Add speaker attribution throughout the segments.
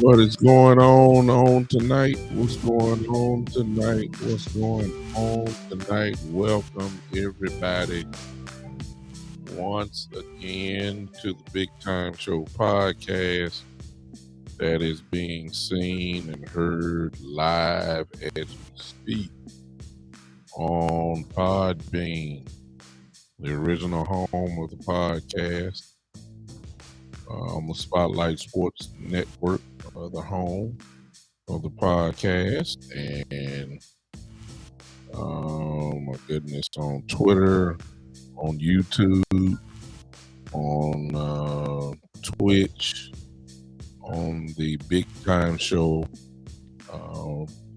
Speaker 1: What is going on tonight? What's going on tonight? What's going on tonight? Welcome everybody once again to the Big Time Show podcast that is being seen and heard live as we speak on Podbean, the original home of the podcast. On the Spotlight Sports Network, the home of the podcast, and my goodness, on Twitter, on YouTube, on Twitch, on the Big Time Show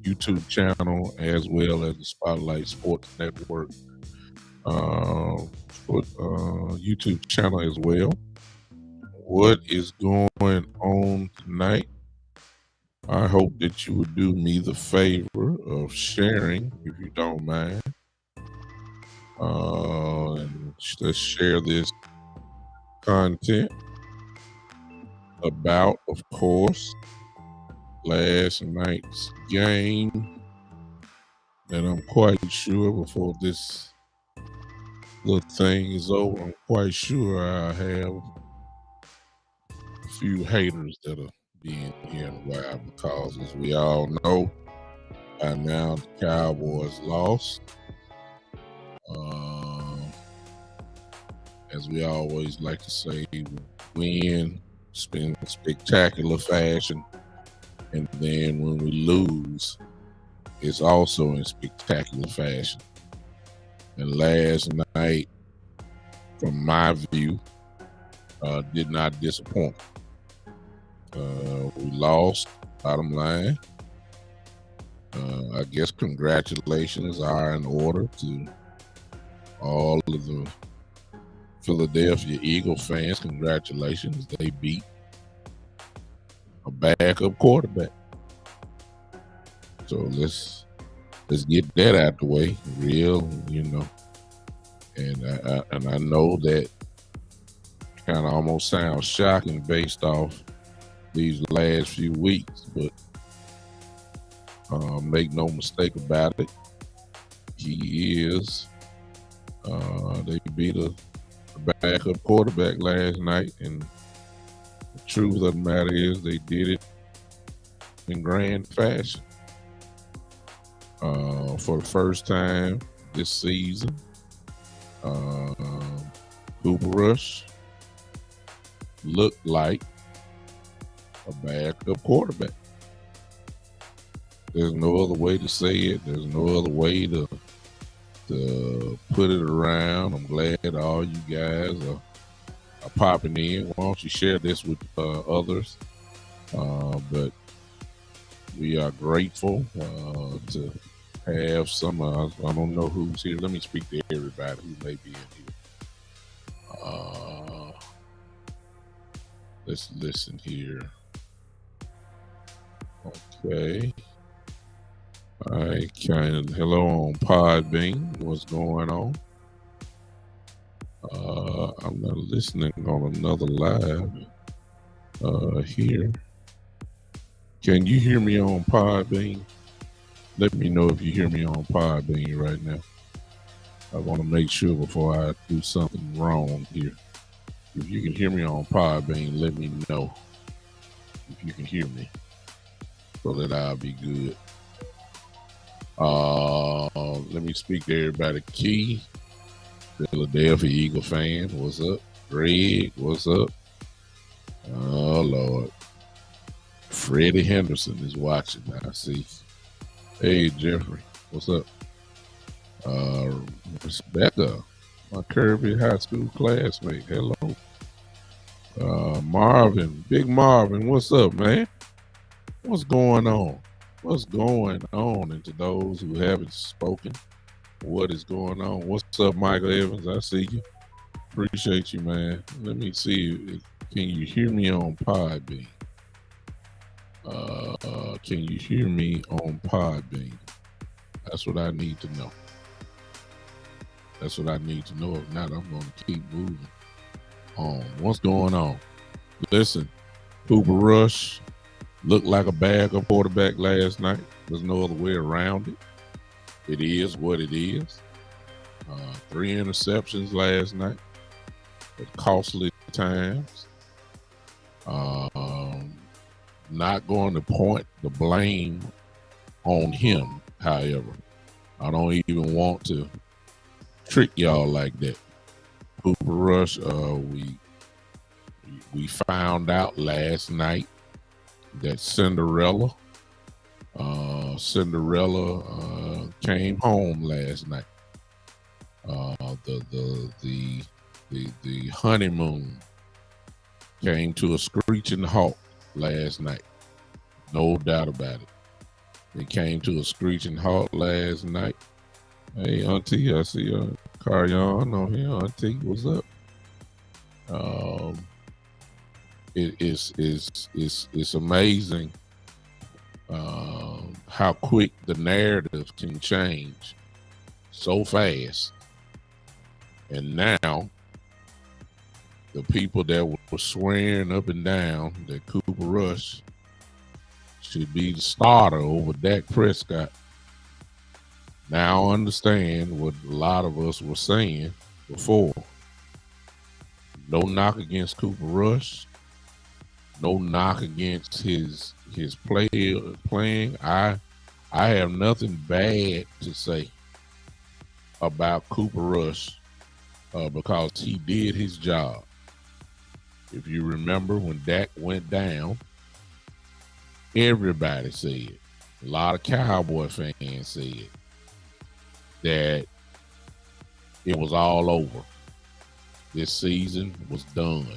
Speaker 1: YouTube channel, as well as the Spotlight Sports Network YouTube channel as well. What is going on tonight? I hope that you would do me the favor of sharing, if you don't mind. And let's share this content about, of course, last night's game. And I'm quite sure before this little thing is over, I'm quite sure I have few haters that'll be in here in a while, because as we all know, by now the Cowboys lost. As we always like to say, win in spectacular fashion, and then when we lose, it's also in spectacular fashion. And last night, from my view, did not disappoint. We lost, bottom line. I guess congratulations are in order to all of the Philadelphia Eagle fans. Congratulations, they beat a backup quarterback. So let's get that out the way, real, And I know that kind of almost sounds shocking based off these last few weeks, but make no mistake about it, they beat a backup quarterback last night, and the truth of the matter is they did it in grand fashion. For the first time this season, Cooper Rush looked like a backup quarterback. There's no other way to say it. There's no other way to put it around. I'm glad all you guys are popping in. Why don't you share this with others? But we are grateful to have some. I don't know who's here. Let me speak to everybody who may be in here. Let's listen here. Okay. Hello on Podbean. What's going on? I'm not listening on another live here. Can you hear me on Podbean? Let me know if you hear me on Podbean right now. I want to make sure before I do something wrong here. If you can hear me on Podbean, let me know if you can hear me, so that I'll be good. Let me speak to everybody. Key, Philadelphia Eagle fan, what's up? Greg, what's up? Oh Lord, Freddie Henderson is watching. I see. Hey Jeffrey, what's up? Rebecca, my Kirby High School classmate. Hello. Marvin, Big Marvin, what's up, man? What's going on? What's going on? And to those who haven't spoken, what is going on? What's up, Michael Evans? I see you. Appreciate you, man. Let me see. Can you hear me on Podbean? Can you hear me on Podbean? That's what I need to know. That's what I need to know. If not, I'm going to keep moving on. What's going on? Listen, Cooper Rush Looked like a backup quarterback last night. There's no other way around it. It is what it is. 3 interceptions last night at costly times. Not going to point the blame on him, however. I don't even want to trick y'all like that. Cooper Rush, we found out last night that Cinderella came home last night. The honeymoon came to a screeching halt last night. No doubt about it. It came to a screeching halt last night. Hey, Auntie, I see Caryon on here. Auntie, what's up? It's amazing how quick the narrative can change so fast. And now, the people that were swearing up and down that Cooper Rush should be the starter over Dak Prescott now understand what a lot of us were saying before. No knock against Cooper Rush. No knock against his playing. I have nothing bad to say about Cooper Rush because he did his job. If you remember when Dak went down, everybody said, a lot of Cowboy fans said that it was all over. This season was done.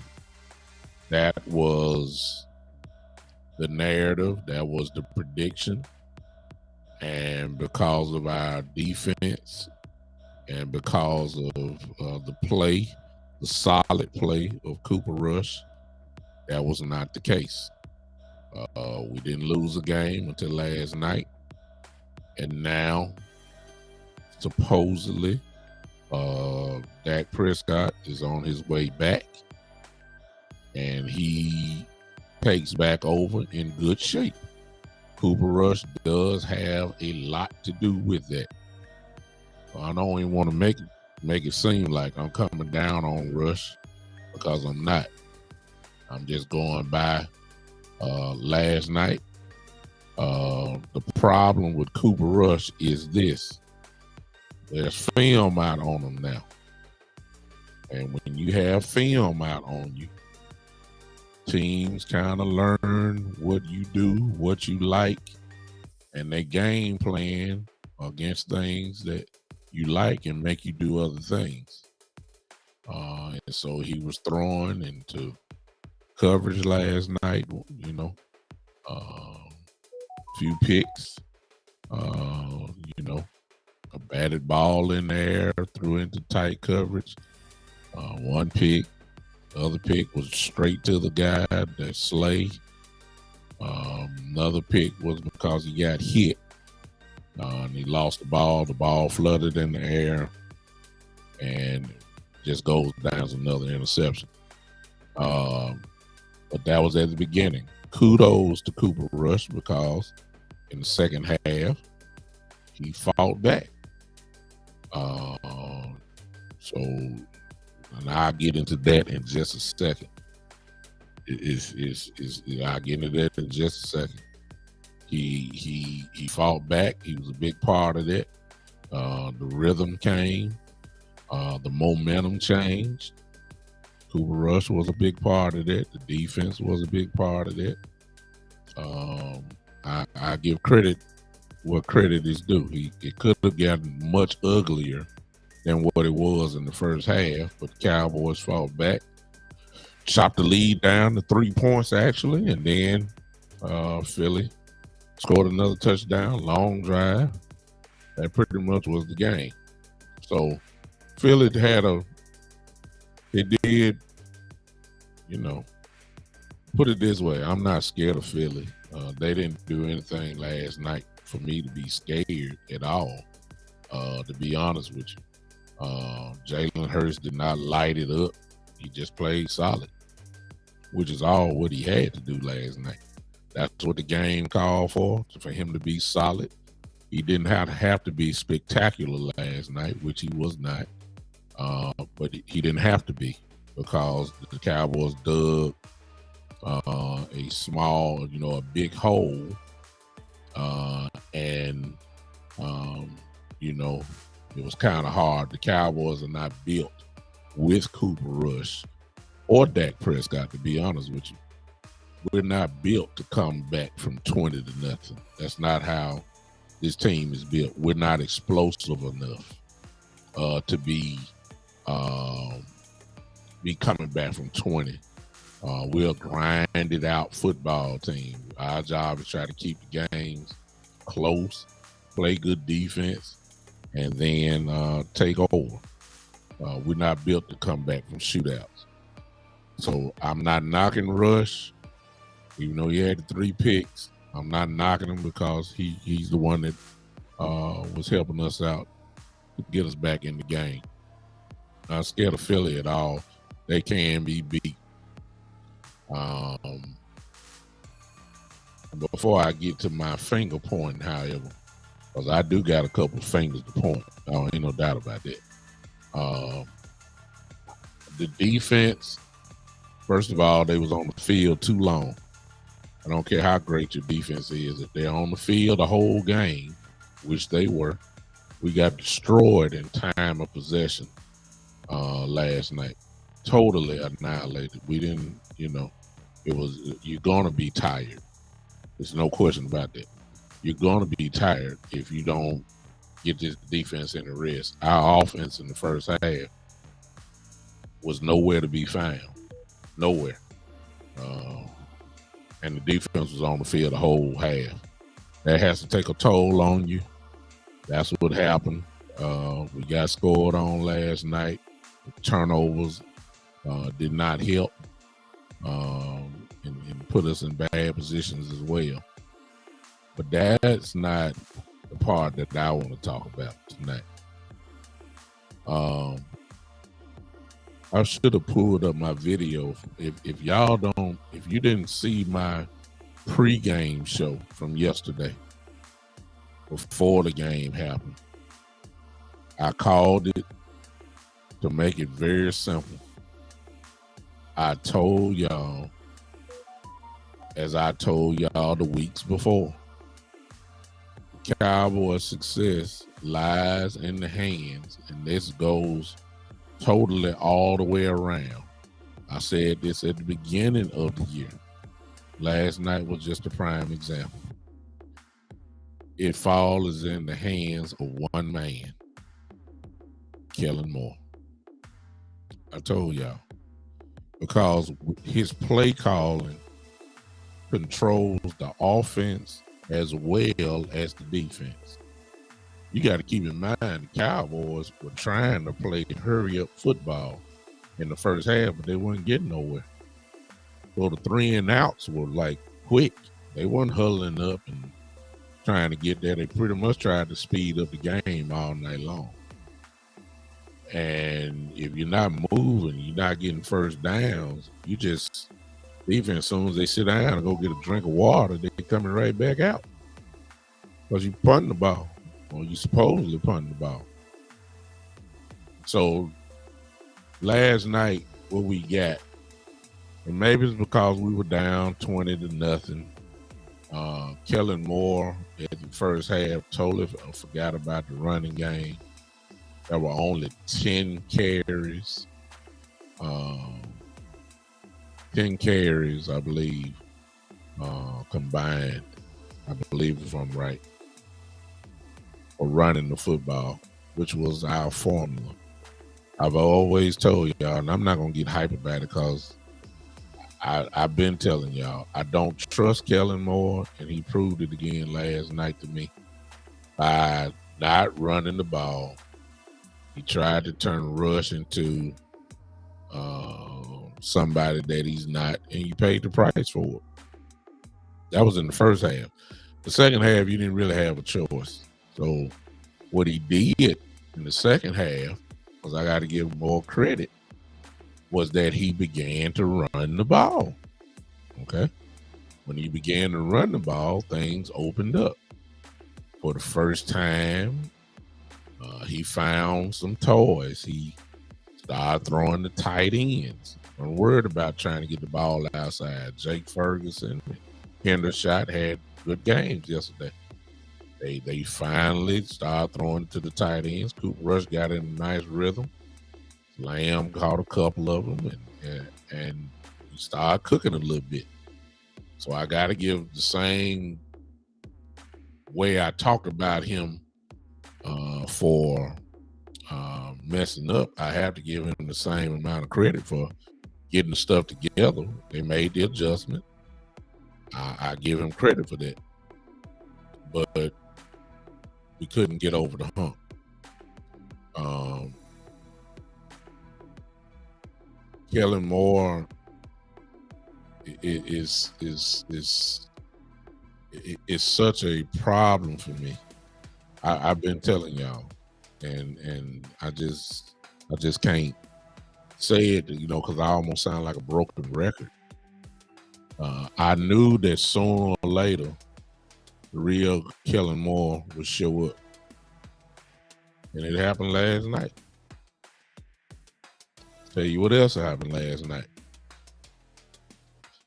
Speaker 1: That was the narrative. That was the prediction. And because of our defense and because of the play, the solid play of Cooper Rush, that was not the case. We didn't lose a game until last night. And now, supposedly, Dak Prescott is on his way back. And he takes back over in good shape. Cooper Rush does have a lot to do with that. So I don't even want to make it seem like I'm coming down on Rush, because I'm not. I'm just going by last night. The problem with Cooper Rush is this. There's film out on him now. And when you have film out on you, teams kind of learn what you do, what you like, and they game plan against things that you like and make you do other things. And so he was thrown into coverage last night, few picks, a batted ball in there, threw into tight coverage, one pick. The other pick was straight to the guy, that Slay. Another pick was because he got hit. And he lost the ball. The ball flooded in the air and just goes down as another interception. But that was at the beginning. Kudos to Cooper Rush, because in the second half, he fought back. And I'll get into that in just a second. I'll get into that in just a second. He fought back. He was a big part of that. The rhythm came. The momentum changed. Cooper Rush was a big part of that. The defense was a big part of that. I give credit where credit is due. It could have gotten much uglier than what it was in the first half, but the Cowboys fought back, chopped the lead down to 3 points actually, and then Philly scored another touchdown, long drive. That pretty much was the game. So Philly did, put it this way, I'm not scared of Philly. They didn't do anything last night for me to be scared at all, to be honest with you. Jalen Hurts did not light it up. He just played solid, which is all what he had to do last night. That's what the game called for him to be solid. He didn't have to be spectacular last night, which he was not. But he didn't have to be because the Cowboys dug a small, a big hole. And it was kind of hard. The Cowboys are not built with Cooper Rush or Dak Prescott, to be honest with you. We're not built to come back from 20-0. That's not how this team is built. We're not explosive enough to be coming back from 20. We're a grinded out football team. Our job is try to keep the games close, play good defense, and then take over. We're not built to come back from shootouts. So I'm not knocking Rush, even though he had the 3 picks. I'm not knocking him because he's the one that was helping us out to get us back in the game. Not scared of Philly at all. They can be beat. Before I get to my finger point, however, because I do got a couple of fingers to point. Ain't no doubt about that. The defense, first of all, they was on the field too long. I don't care how great your defense is. If they're on the field the whole game, which they were, we got destroyed in time of possession last night. Totally annihilated. We didn't, you're going to be tired. There's no question about that. You're going to be tired if you don't get this defense in the rest. Our offense in the first half was nowhere to be found. Nowhere. And the defense was on the field the whole half. That has to take a toll on you. That's what happened. We got scored on last night. The turnovers did not help and put us in bad positions as well. But that's not the part that I want to talk about tonight. I should have pulled up my video. If you didn't see my pregame show from yesterday before the game happened, I called it to make it very simple. I told y'all, as I told y'all the weeks before, Cowboys' success lies in the hands, and this goes totally all the way around. I said this at the beginning of the year. Last night was just a prime example. It falls in the hands of one man, Kellen Moore. I told y'all. Because his play calling controls the offense as well as the defense. You got to keep in mind the Cowboys were trying to play hurry-up football in the first half, but they weren't getting nowhere. So the 3 and outs were like quick. They weren't huddling up and trying to get there. They pretty much tried to speed up the game all night long. And if you're not moving, you're not getting first downs, you just, even as soon as they sit down and go get a drink of water, they're coming right back out. Because you're punting the ball, or you supposedly punting the ball. So last night, what we got, and maybe it's because we were down 20-0. Kellen Moore at the first half totally forgot about the running game. There were only 10 carries. 10 carries, I believe, combined. I believe, if I'm right, for running the football, which was our formula. I've always told y'all, and I'm not going to get hype about it because I've been telling y'all, I don't trust Kellen Moore, and he proved it again last night to me by not running the ball. He tried to turn Rush into somebody that he's not, and you paid the price for it. That was in the first half. The second half, you didn't really have a choice. So what he did in the second half, because I got to give him more credit, was that he began to run the ball. Okay? When he began to run the ball, things opened up. For the first time, he found some toys. He started throwing the tight ends. I'm worried about trying to get the ball outside. Jake Ferguson, Hendershot had good games yesterday. They finally started throwing it to the tight ends. Cooper Rush got in a nice rhythm. Lamb caught a couple of them, and he started cooking a little bit. So I got to give the same way I talked about him for messing up. I have to give him the same amount of credit for getting the stuff together. They made the adjustment. I give him credit for that. But we couldn't get over the hump. Kellen Moore is such a problem for me. I've been telling y'all, and I just can't say it, because I almost sound like a broken record. I knew that sooner or later the real Kellen Moore would show up, and it happened last night. Tell you what else happened last night.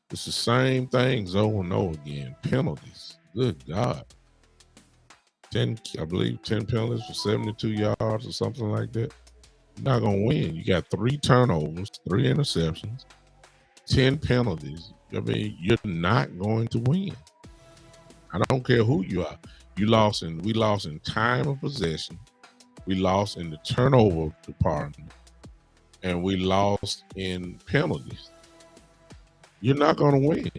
Speaker 1: It's the same things over and over again. Penalties. Good God. 10 penalties for 72 yards or something like that. You're not going to win. You got 3 turnovers, 3 interceptions, 10 penalties. I mean, you're not going to win. I don't care who you are. We lost in time of possession. We lost in the turnover department. And we lost in penalties. You're not going to win.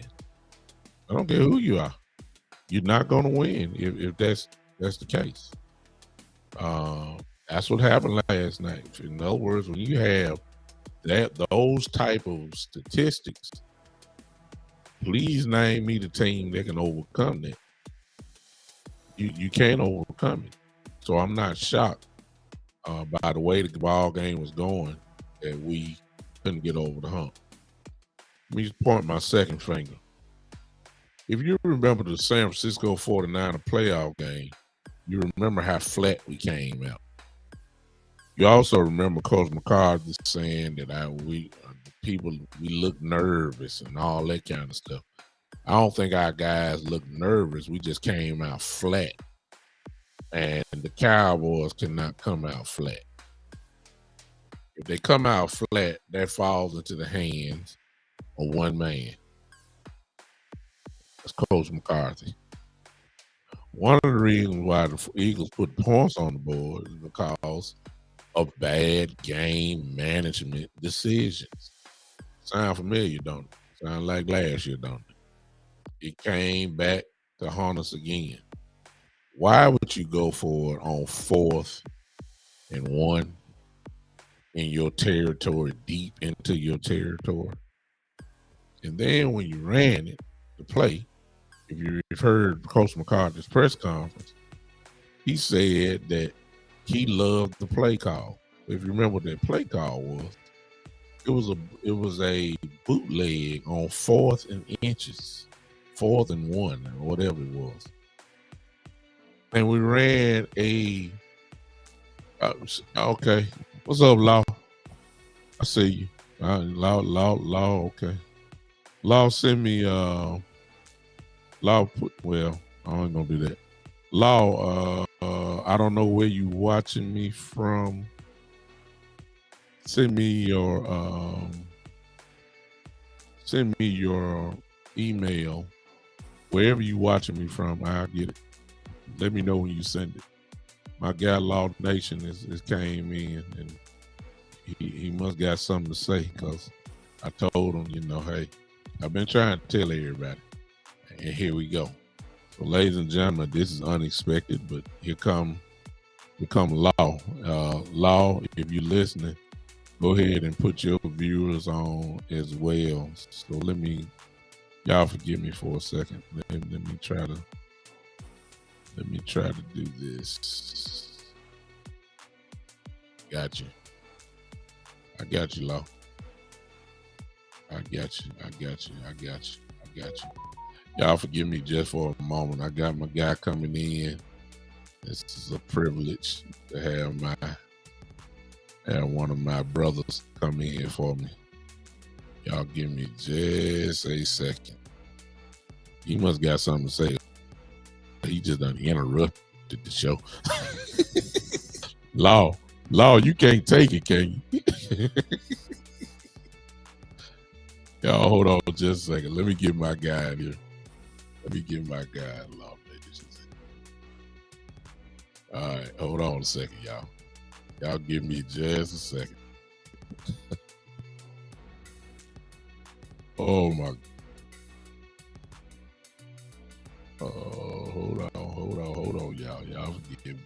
Speaker 1: I don't care who you are. You're not going to win if that's the case. That's what happened last night. In other words, when you have those type of statistics, please name me the team that can overcome that. You can't overcome it. So I'm not shocked by the way the ball game was going that we couldn't get over the hump. Let me just point my second finger. If you remember the San Francisco 49er playoff game, you remember how flat we came out. You also remember Coach McCarthy saying that we look nervous and all that kind of stuff. I don't think our guys look nervous. We just came out flat. And the Cowboys cannot come out flat. If they come out flat, that falls into the hands of one man. That's Coach McCarthy. One of the reasons why the Eagles put points on the board is because of bad game management decisions. Sound familiar, don't it? Sound like last year, don't it? It came back to haunt us again. Why would you go for it on 4th and 1 in your territory, deep into your territory? And then when you ran it, the play, if you've heard Coach McCarthy's press conference, he said that he loved the play call. If you remember what that play call was, it was a bootleg on 4th and inches, 4th and 1, or whatever it was. And we ran a okay. What's up, Law? I see you. Law, okay. Law, send me Law well, I ain't gonna do that. Law, I don't know where you watching me from. Send me your email. Wherever you watching me from, I'll get it. Let me know when you send it. My guy Law Nation is came in, and he must got something to say, because I told him, hey, I've been trying to tell everybody, and here we go. So, ladies and gentlemen, this is unexpected, but here come Law. Law, if you're listening, go ahead and put your viewers on as well. So y'all forgive me for a second. Let me try to do this. Got you. I got you, Law. I got you. Y'all forgive me just for a moment. I got my guy coming in. This is a privilege to have one of my brothers come in for me. Y'all give me just a second. He must got something to say. He just done interrupted the show. Law, you can't take it, can you? Y'all hold on just a second. Let me get my guy in here. Law. All right, hold on a second, y'all. Y'all give me just a second. Oh my. Hold on, y'all. Y'all forgive me.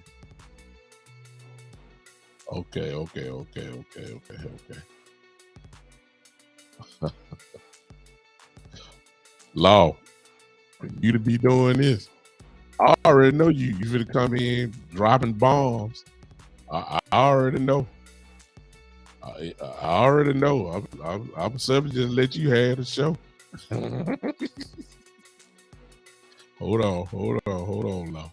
Speaker 1: Okay. Law, you to be doing this. I already know you finna come in dropping bombs. I already know. I already know. I'm simply just let you have the show. Hold on, Law.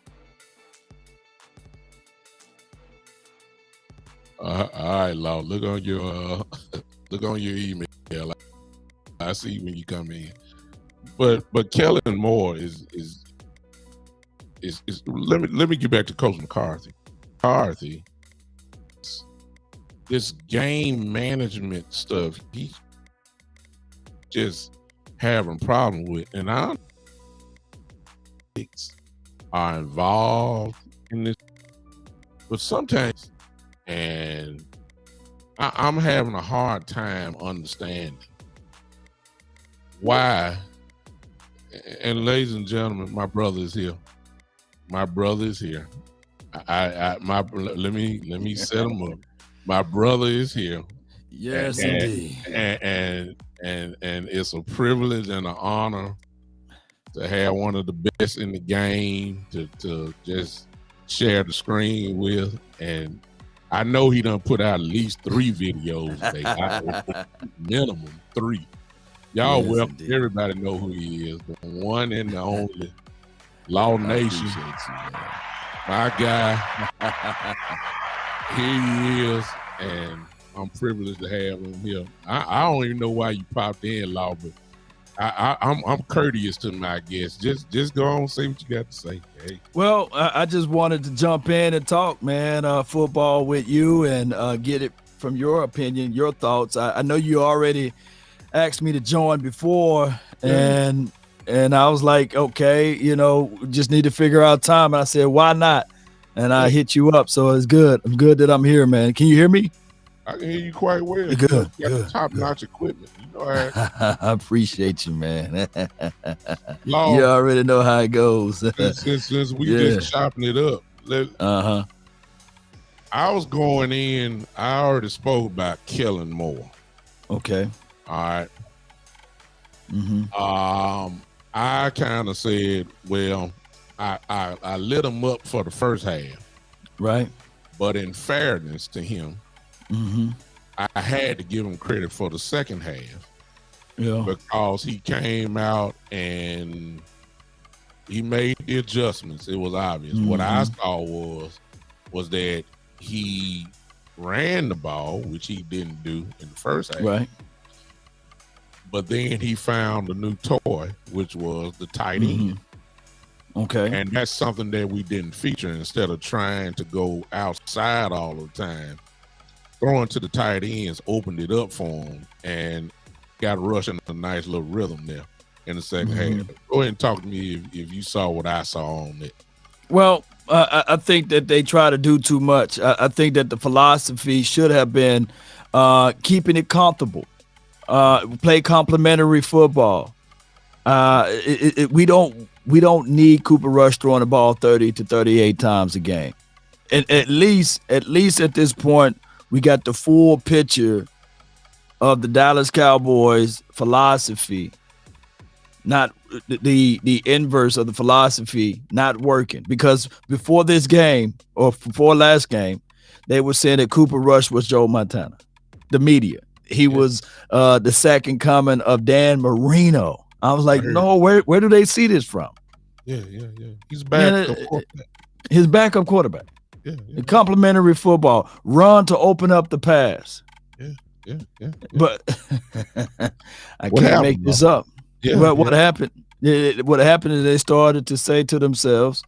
Speaker 1: All right, Law. Look on your email. I see when you come in. But Kellen Moore is let me get back to Coach McCarthy. This game management stuff, he just having problem with, and I are involved in this, but sometimes, and I'm having a hard time understanding why. And ladies and gentlemen, my brother is here. Let me set him up. My brother is here.
Speaker 2: Yes, indeed.
Speaker 1: And it's a privilege and an honor to have one of the best in the game to just share the screen with. And I know he done put out at least 3 videos today. Minimum 3. Y'all welcome. Indeed. Everybody know who he is. The one and the only Law Nation. My guy. Here he is. And I'm privileged to have him here. I don't even know why you popped in, Law, but I'm courteous to my guests. Just go on and say what you got to say. Hey.
Speaker 2: Well, I just wanted to jump in and talk, man, football with you and get it from your opinion, your thoughts. I know you already asked me to join before, and I was like, okay, just need to figure out time. And I said, why not? And I hit you up, so it's good. I'm good that I'm here, man. Can you hear me?
Speaker 1: I can hear you quite well.
Speaker 2: Good.
Speaker 1: You got top-notch equipment.
Speaker 2: I appreciate you, man. Law, you already know how it goes.
Speaker 1: since we just chopping it up. I was going in. I already spoke about Kellen Moore.
Speaker 2: Okay.
Speaker 1: All right.
Speaker 2: Mm-hmm.
Speaker 1: I kind of said, well, I lit him up for the first half.
Speaker 2: Right.
Speaker 1: But in fairness to him, I had to give him credit for the second half.
Speaker 2: Yeah.
Speaker 1: Because he came out and he made the adjustments. It was obvious. What I saw was that he ran the ball, which he didn't do in the first half.
Speaker 2: Right.
Speaker 1: But then he found a new toy, which was the tight end.
Speaker 2: Okay.
Speaker 1: And that's something that we didn't feature. Instead of trying to go outside all the time, throwing to the tight ends opened it up for him and got rushing a nice little rhythm there in the second half. Go ahead and talk to me if you saw what I saw on it.
Speaker 2: Well, I think that they try to do too much. I think that the philosophy should have been keeping it comfortable. Play complementary football. We don't need Cooper Rush throwing the ball 30 to 38 times a game. And at least at this point, we got the full picture of the Dallas Cowboys philosophy, not the inverse of the philosophy not working. Because before this game or before last game, they were saying that Cooper Rush was Joe Montana, the media. He was the second coming of Dan Marino. I was
Speaker 1: I
Speaker 2: like,
Speaker 1: heard.
Speaker 2: no, where do they see this from?
Speaker 1: Yeah, yeah, yeah. He's
Speaker 2: Man,
Speaker 1: back. Of course.
Speaker 2: his backup quarterback.
Speaker 1: Yeah, yeah,
Speaker 2: The complementary football, run to open up the pass.
Speaker 1: yeah, yeah, yeah, yeah.
Speaker 2: But I
Speaker 1: What
Speaker 2: can't make
Speaker 1: happened,
Speaker 2: this
Speaker 1: though?
Speaker 2: up.
Speaker 1: Yeah,
Speaker 2: Well,
Speaker 1: yeah,
Speaker 2: what happened? What happened is they started to say to themselves,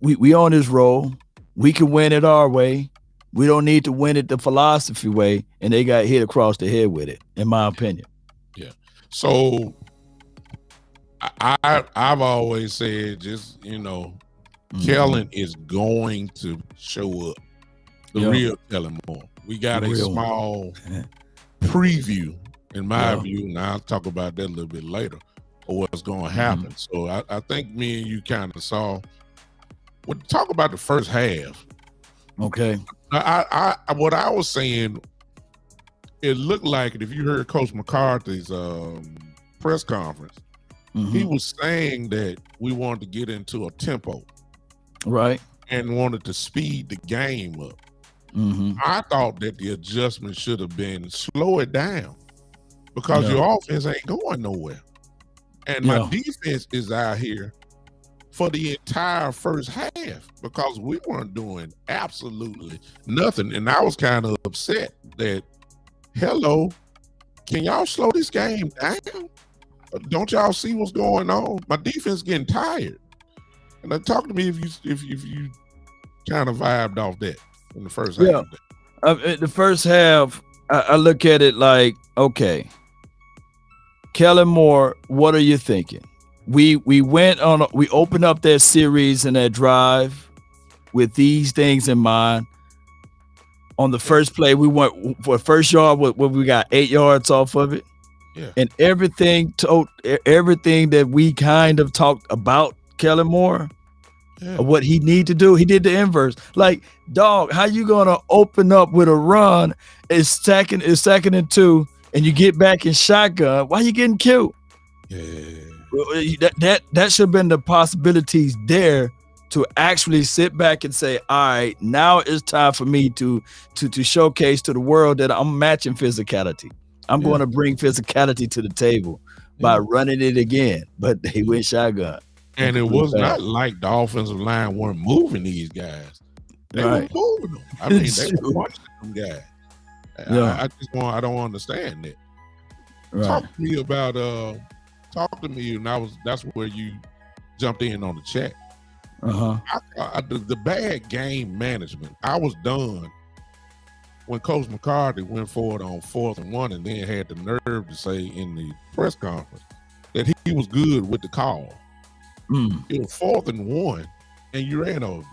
Speaker 2: we on this roll. We can win it our way. We don't need to win it the philosophy way. And they got hit across the head with it, in my opinion.
Speaker 1: yeah. So I've always said, just Kellen is going to show up. The real Kellen Moore. We got a small preview, in my view, and I'll talk about that a little bit later, of what's going to happen. So I think me and you kind of saw. We'll talk about the first half.
Speaker 2: Okay.
Speaker 1: I what I was saying, it looked like, if you heard Coach McCarthy's press conference, he was saying that we wanted to get into a tempo,
Speaker 2: right,
Speaker 1: and wanted to speed the game up. I thought that the adjustment should have been slow it down, because your offense ain't going nowhere, and my defense is out here for the entire first half, because we weren't doing absolutely nothing. And I was kind of upset that, hello, can y'all slow this game down? Don't y'all see what's going on? My defense getting tired. And talk to me if you kind of vibed off that in the first half.
Speaker 2: The first half, I look at it like, okay, Kellen Moore, what are you thinking? We opened up that series and that drive with these things in mind. On the first play, we went for first yard, we got 8 yards off of it.
Speaker 1: Yeah.
Speaker 2: And everything that we kind of talked about Kellen Moore, what he need to do, he did the inverse. Like, dog, how you gonna open up with a run? It's second and 2, and you get back in shotgun. Why you getting killed? That should have been the possibilities there to actually sit back and say, all right, now it's time for me to showcase to the world that I'm matching physicality. I'm going to bring physicality to the table by running it again. But they went shotgun.
Speaker 1: And it was not like the offensive line weren't moving these guys. They were moving them. I mean, they were punching them guys. I don't understand that. Right. Talk to me about and that's where you jumped in on the chat. The bad game management. I was done when Coach McCarthy went forward on 4th and 1, and then had the nerve to say in the press conference that he was good with the call. It was 4th and 1, and you ran over.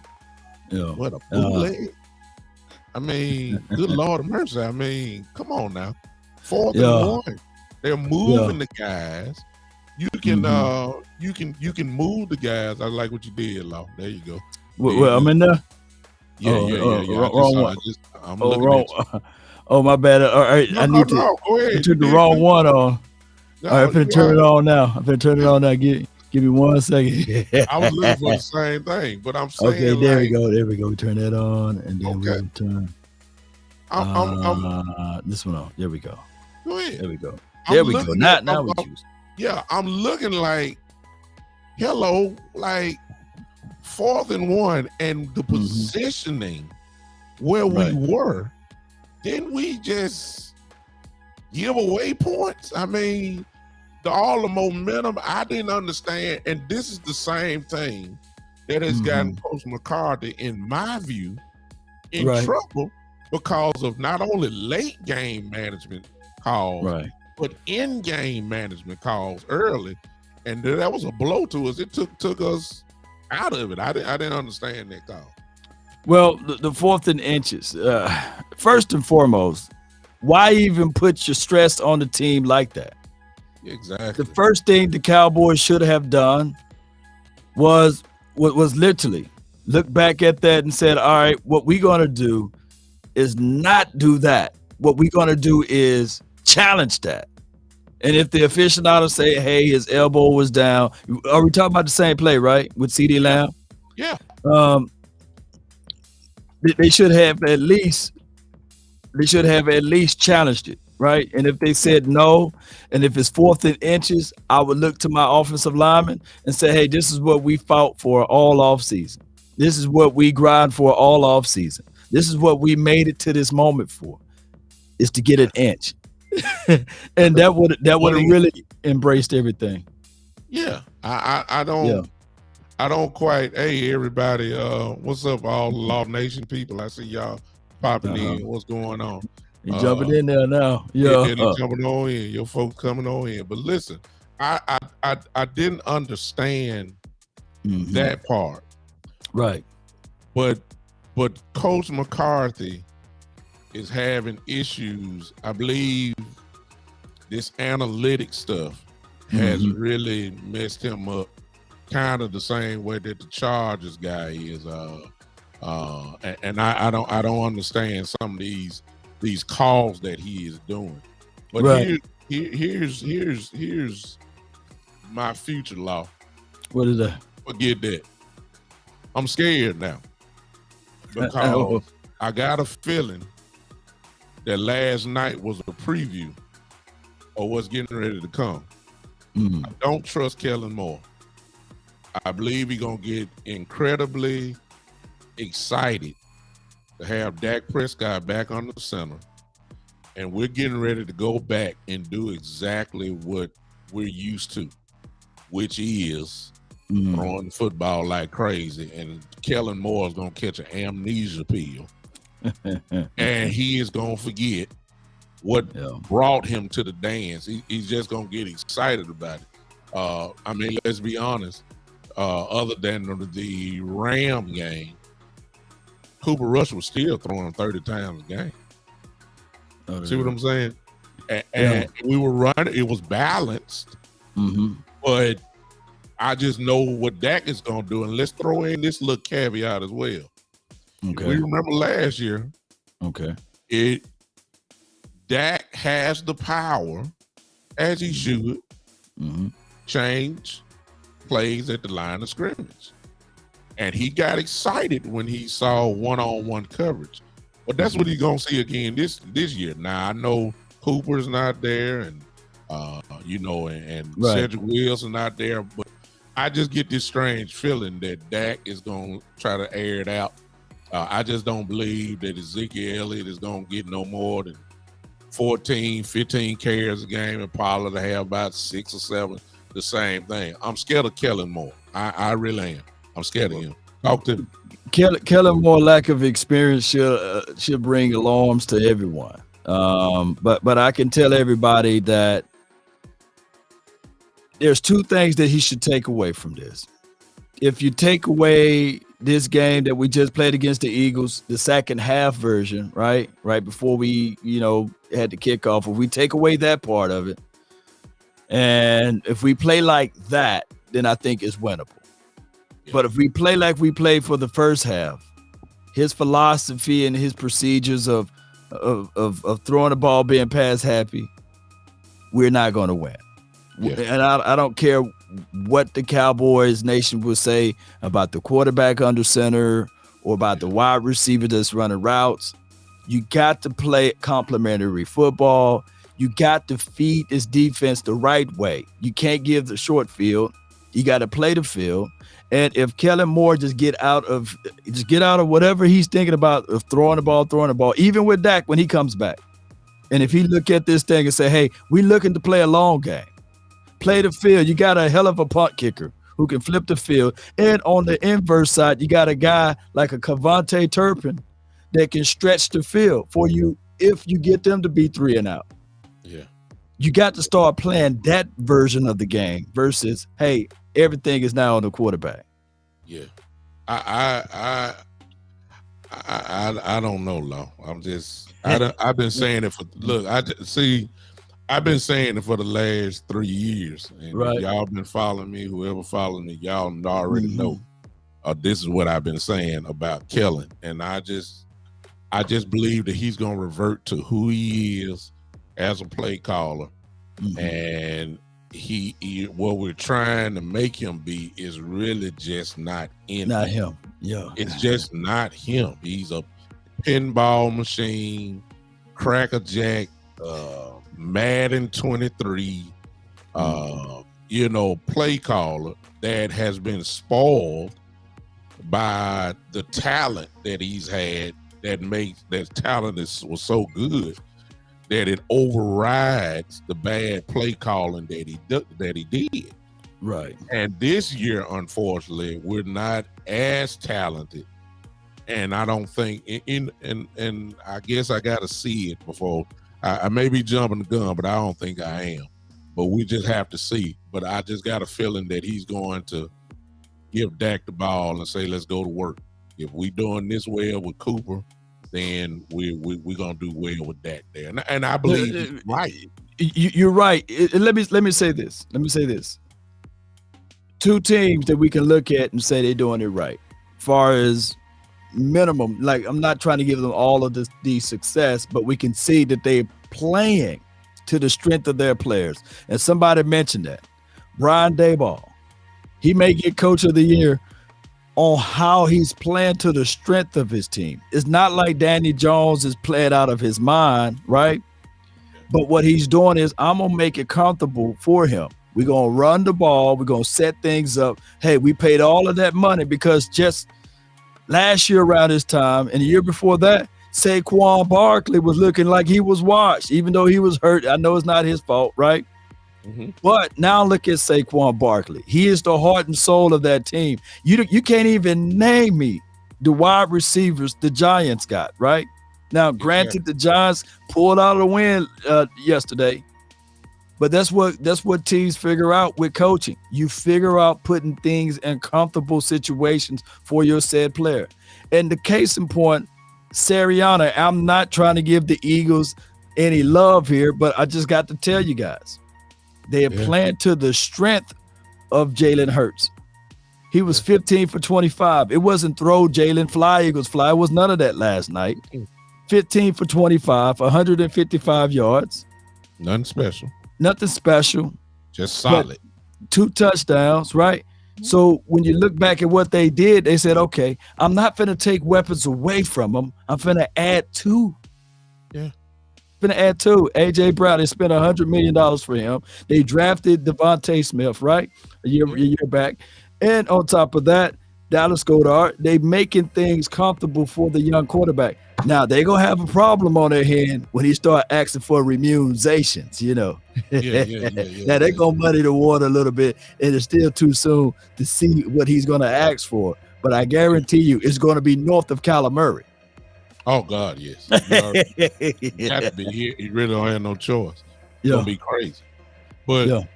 Speaker 1: What a bootleg! I mean, good Lord of mercy! I mean, come on now, 4th and 1. They're moving the guys. You can you can move the guys. I like what you did, Law. There you go.
Speaker 2: Well, I'm in there.
Speaker 1: Yeah.
Speaker 2: Wrong one.
Speaker 1: I'm looking at you.
Speaker 2: Oh, my bad. All right,
Speaker 1: I need to. Go ahead.
Speaker 2: You took the wrong one on. All right, I'm finna turn it on now. Give me 1 second.
Speaker 1: I was looking for the same thing, but I'm saying.
Speaker 2: Okay, there we go. There we go. Turn that on, and then we'll turn. This one on. There we go.
Speaker 1: Go ahead.
Speaker 2: There we go. There we go. Now we choose.
Speaker 1: Yeah, I'm looking like, hello, like 4th and 1, and the positioning where we were, didn't we just give away points? I mean, all the momentum, I didn't understand. And this is the same thing that has gotten Coach McCarthy, in my view, in trouble, because of not only late game management calls, but in-game management calls early, and that was a blow to us. It took us out of it. I didn't understand that call.
Speaker 2: Well, the 4th and inches. First and foremost, why even put your stress on the team like that?
Speaker 1: Exactly.
Speaker 2: The first thing the Cowboys should have done was literally look back at that and said, all right, what we're going to do is not do that. What we're going to do is challenge that. And if the aficionados say, hey, his elbow was down, are we talking about the same play, right? With CeeDee Lamb?
Speaker 1: Yeah.
Speaker 2: They should have at least challenged it. right? And if they said no, and if it's 4th and inches, I would look to my offensive lineman and say, hey, this is what we fought for all off season. This is what we grind for all off season. This is what we made it to this moment for, is to get an inch. And that would have really embraced everything.
Speaker 1: Yeah. I don't quite, hey everybody, what's up all the Law Nation people? I see y'all popping in. What's going on?
Speaker 2: You jumping in there now. Yeah.
Speaker 1: And jumping on in, your folks coming on in. But listen, I didn't understand that part.
Speaker 2: Right.
Speaker 1: But Coach McCarthy is having issues. I believe this analytic stuff has really messed him up, kind of the same way that the Chargers guy is. And I don't understand some of these calls that he is doing. But here's my future, Law.
Speaker 2: What is that?
Speaker 1: Forget that. I'm scared now because I got a feeling that last night was a preview of what's getting ready to come. I don't trust Kellen Moore. I believe he's going to get incredibly excited to have Dak Prescott back on the center. And we're getting ready to go back and do exactly what we're used to, which is throwing the football like crazy. And Kellen Moore is going to catch an amnesia pill. And he is going to forget what brought him to the dance. He's just going to get excited about it. I mean, let's be honest. Other than the Ram game, Cooper Rush was still throwing 30 times a game. See what I'm saying? And we were running. It was balanced. But I just know what Dak is going to do. And let's throw in this little caveat as well. Okay. We remember last year.
Speaker 2: Okay.
Speaker 1: Dak has the power, as he should, change plays at the line of scrimmage. And he got excited when he saw one-on-one coverage. But that's what he's going to see again this year. Now, I know Cooper's not there and Cedric Wilson not there, but I just get this strange feeling that Dak is going to try to air it out. I just don't believe that Ezekiel Elliott is going to get no more than 14, 15 carries a game, and Pollard to have about 6 or 7, the same thing. I'm scared of Kellen Moore. I really am. I'm scared of him. Talk to me.
Speaker 2: Kellen Moore lack of experience should bring alarms to everyone. But I can tell everybody that there's 2 things that he should take away from this. If you take away this game that we just played against the Eagles, the second half version, right before we, had the kickoff, if we take away that part of it, and if we play like that, then I think it's winnable. Yeah. But if we play like we played for the first half, his philosophy and his procedures of throwing the ball, being pass happy, we're not going to win. Yeah. And I don't care what the Cowboys Nation will say about the quarterback under center or about the wide receiver that's running routes. You got to play complementary football. You got to feed this defense the right way. You can't give the short field. You got to play the field. And if Kellen Moore just get out of whatever he's thinking about of throwing the ball, even with Dak when he comes back. And if he look at this thing and say, hey, we looking to play a long game. Play the field. You got a hell of a punt kicker who can flip the field. And on the inverse side, you got a guy like a Cavante Turpin that can stretch the field for you if you get them to be 3 and out.
Speaker 1: Yeah.
Speaker 2: You got to start playing that version of the game versus, hey, everything is now on the quarterback.
Speaker 1: Yeah. I don't know, Law. I've been saying it I've been saying it for the last 3 years, and y'all been following me. Whoever following me, y'all already know. This is what I've been saying about Kellen, and I just believe that he's gonna revert to who he is as a play caller, and he what we're trying to make him be is really just not him. Yeah, it's just not him. He's a pinball machine, crackerjack. Madden 23, play caller that has been spoiled by the talent that he's had that talent was so good that it overrides the bad play calling that he did.
Speaker 2: Right.
Speaker 1: And this year, unfortunately, we're not as talented. And I don't think and I guess I got to see it before I may be jumping the gun, but I don't think I am. But we just have to see. But I just got a feeling that he's going to give Dak the ball and say, let's go to work. If we doing this well with Cooper, then we're going to do well with Dak there. And I believe he's right.
Speaker 2: You're right. Let me say this. Two teams that we can look at and say they're doing it right. Far as minimum, like I'm not trying to give them all of the success, but we can see that they're playing to the strength of their players. And somebody mentioned that. Brian Daboll, he may get coach of the year on how he's playing to the strength of his team. It's not like Danny Jones is playing out of his mind, right? But what he's doing is I'm going to make it comfortable for him. We're going to run the ball. We're going to set things up. Hey, we paid all of that money because just last year around this time and the year before that, Saquon Barkley was looking like he was washed, even though he was hurt. I know it's not his fault, right? Mm-hmm. But now look at Saquon Barkley. He is the heart and soul of that team. You can't even name me the wide receivers the Giants got, right? Now, granted, the Giants pulled out of the win yesterday, but that's what teams figure out with coaching. You figure out putting things in comfortable situations for your said player. And the case in point, Sirianni, I'm not trying to give the Eagles any love here, but I just got to tell you guys, they are playing to the strength of Jalen Hurts. He was 15 for 25. It wasn't throw Jalen, fly Eagles fly. It was none of that last night. 15 for 25, 155 yards.
Speaker 1: Nothing special. Just solid.
Speaker 2: 2 touchdowns, right? So when you look back at what they did, they said, okay, I'm not going to take weapons away from them. I'm going to add 2.
Speaker 1: Yeah.
Speaker 2: Going to add 2. A.J. Brown, they spent $100 million for him. They drafted Devontae Smith, right? A year back. And on top of that, Dallas Goedert, they making things comfortable for the young quarterback. Now, they're going to have a problem on their hand when he start asking for remunerations, Now, they're going to muddy the water a little bit, and it's still too soon to see what he's going to ask for. But I guarantee you it's going to be north of Kyler Murray.
Speaker 1: Oh, God, yes. You have to be here. You really don't have no choice. It's going to be crazy. But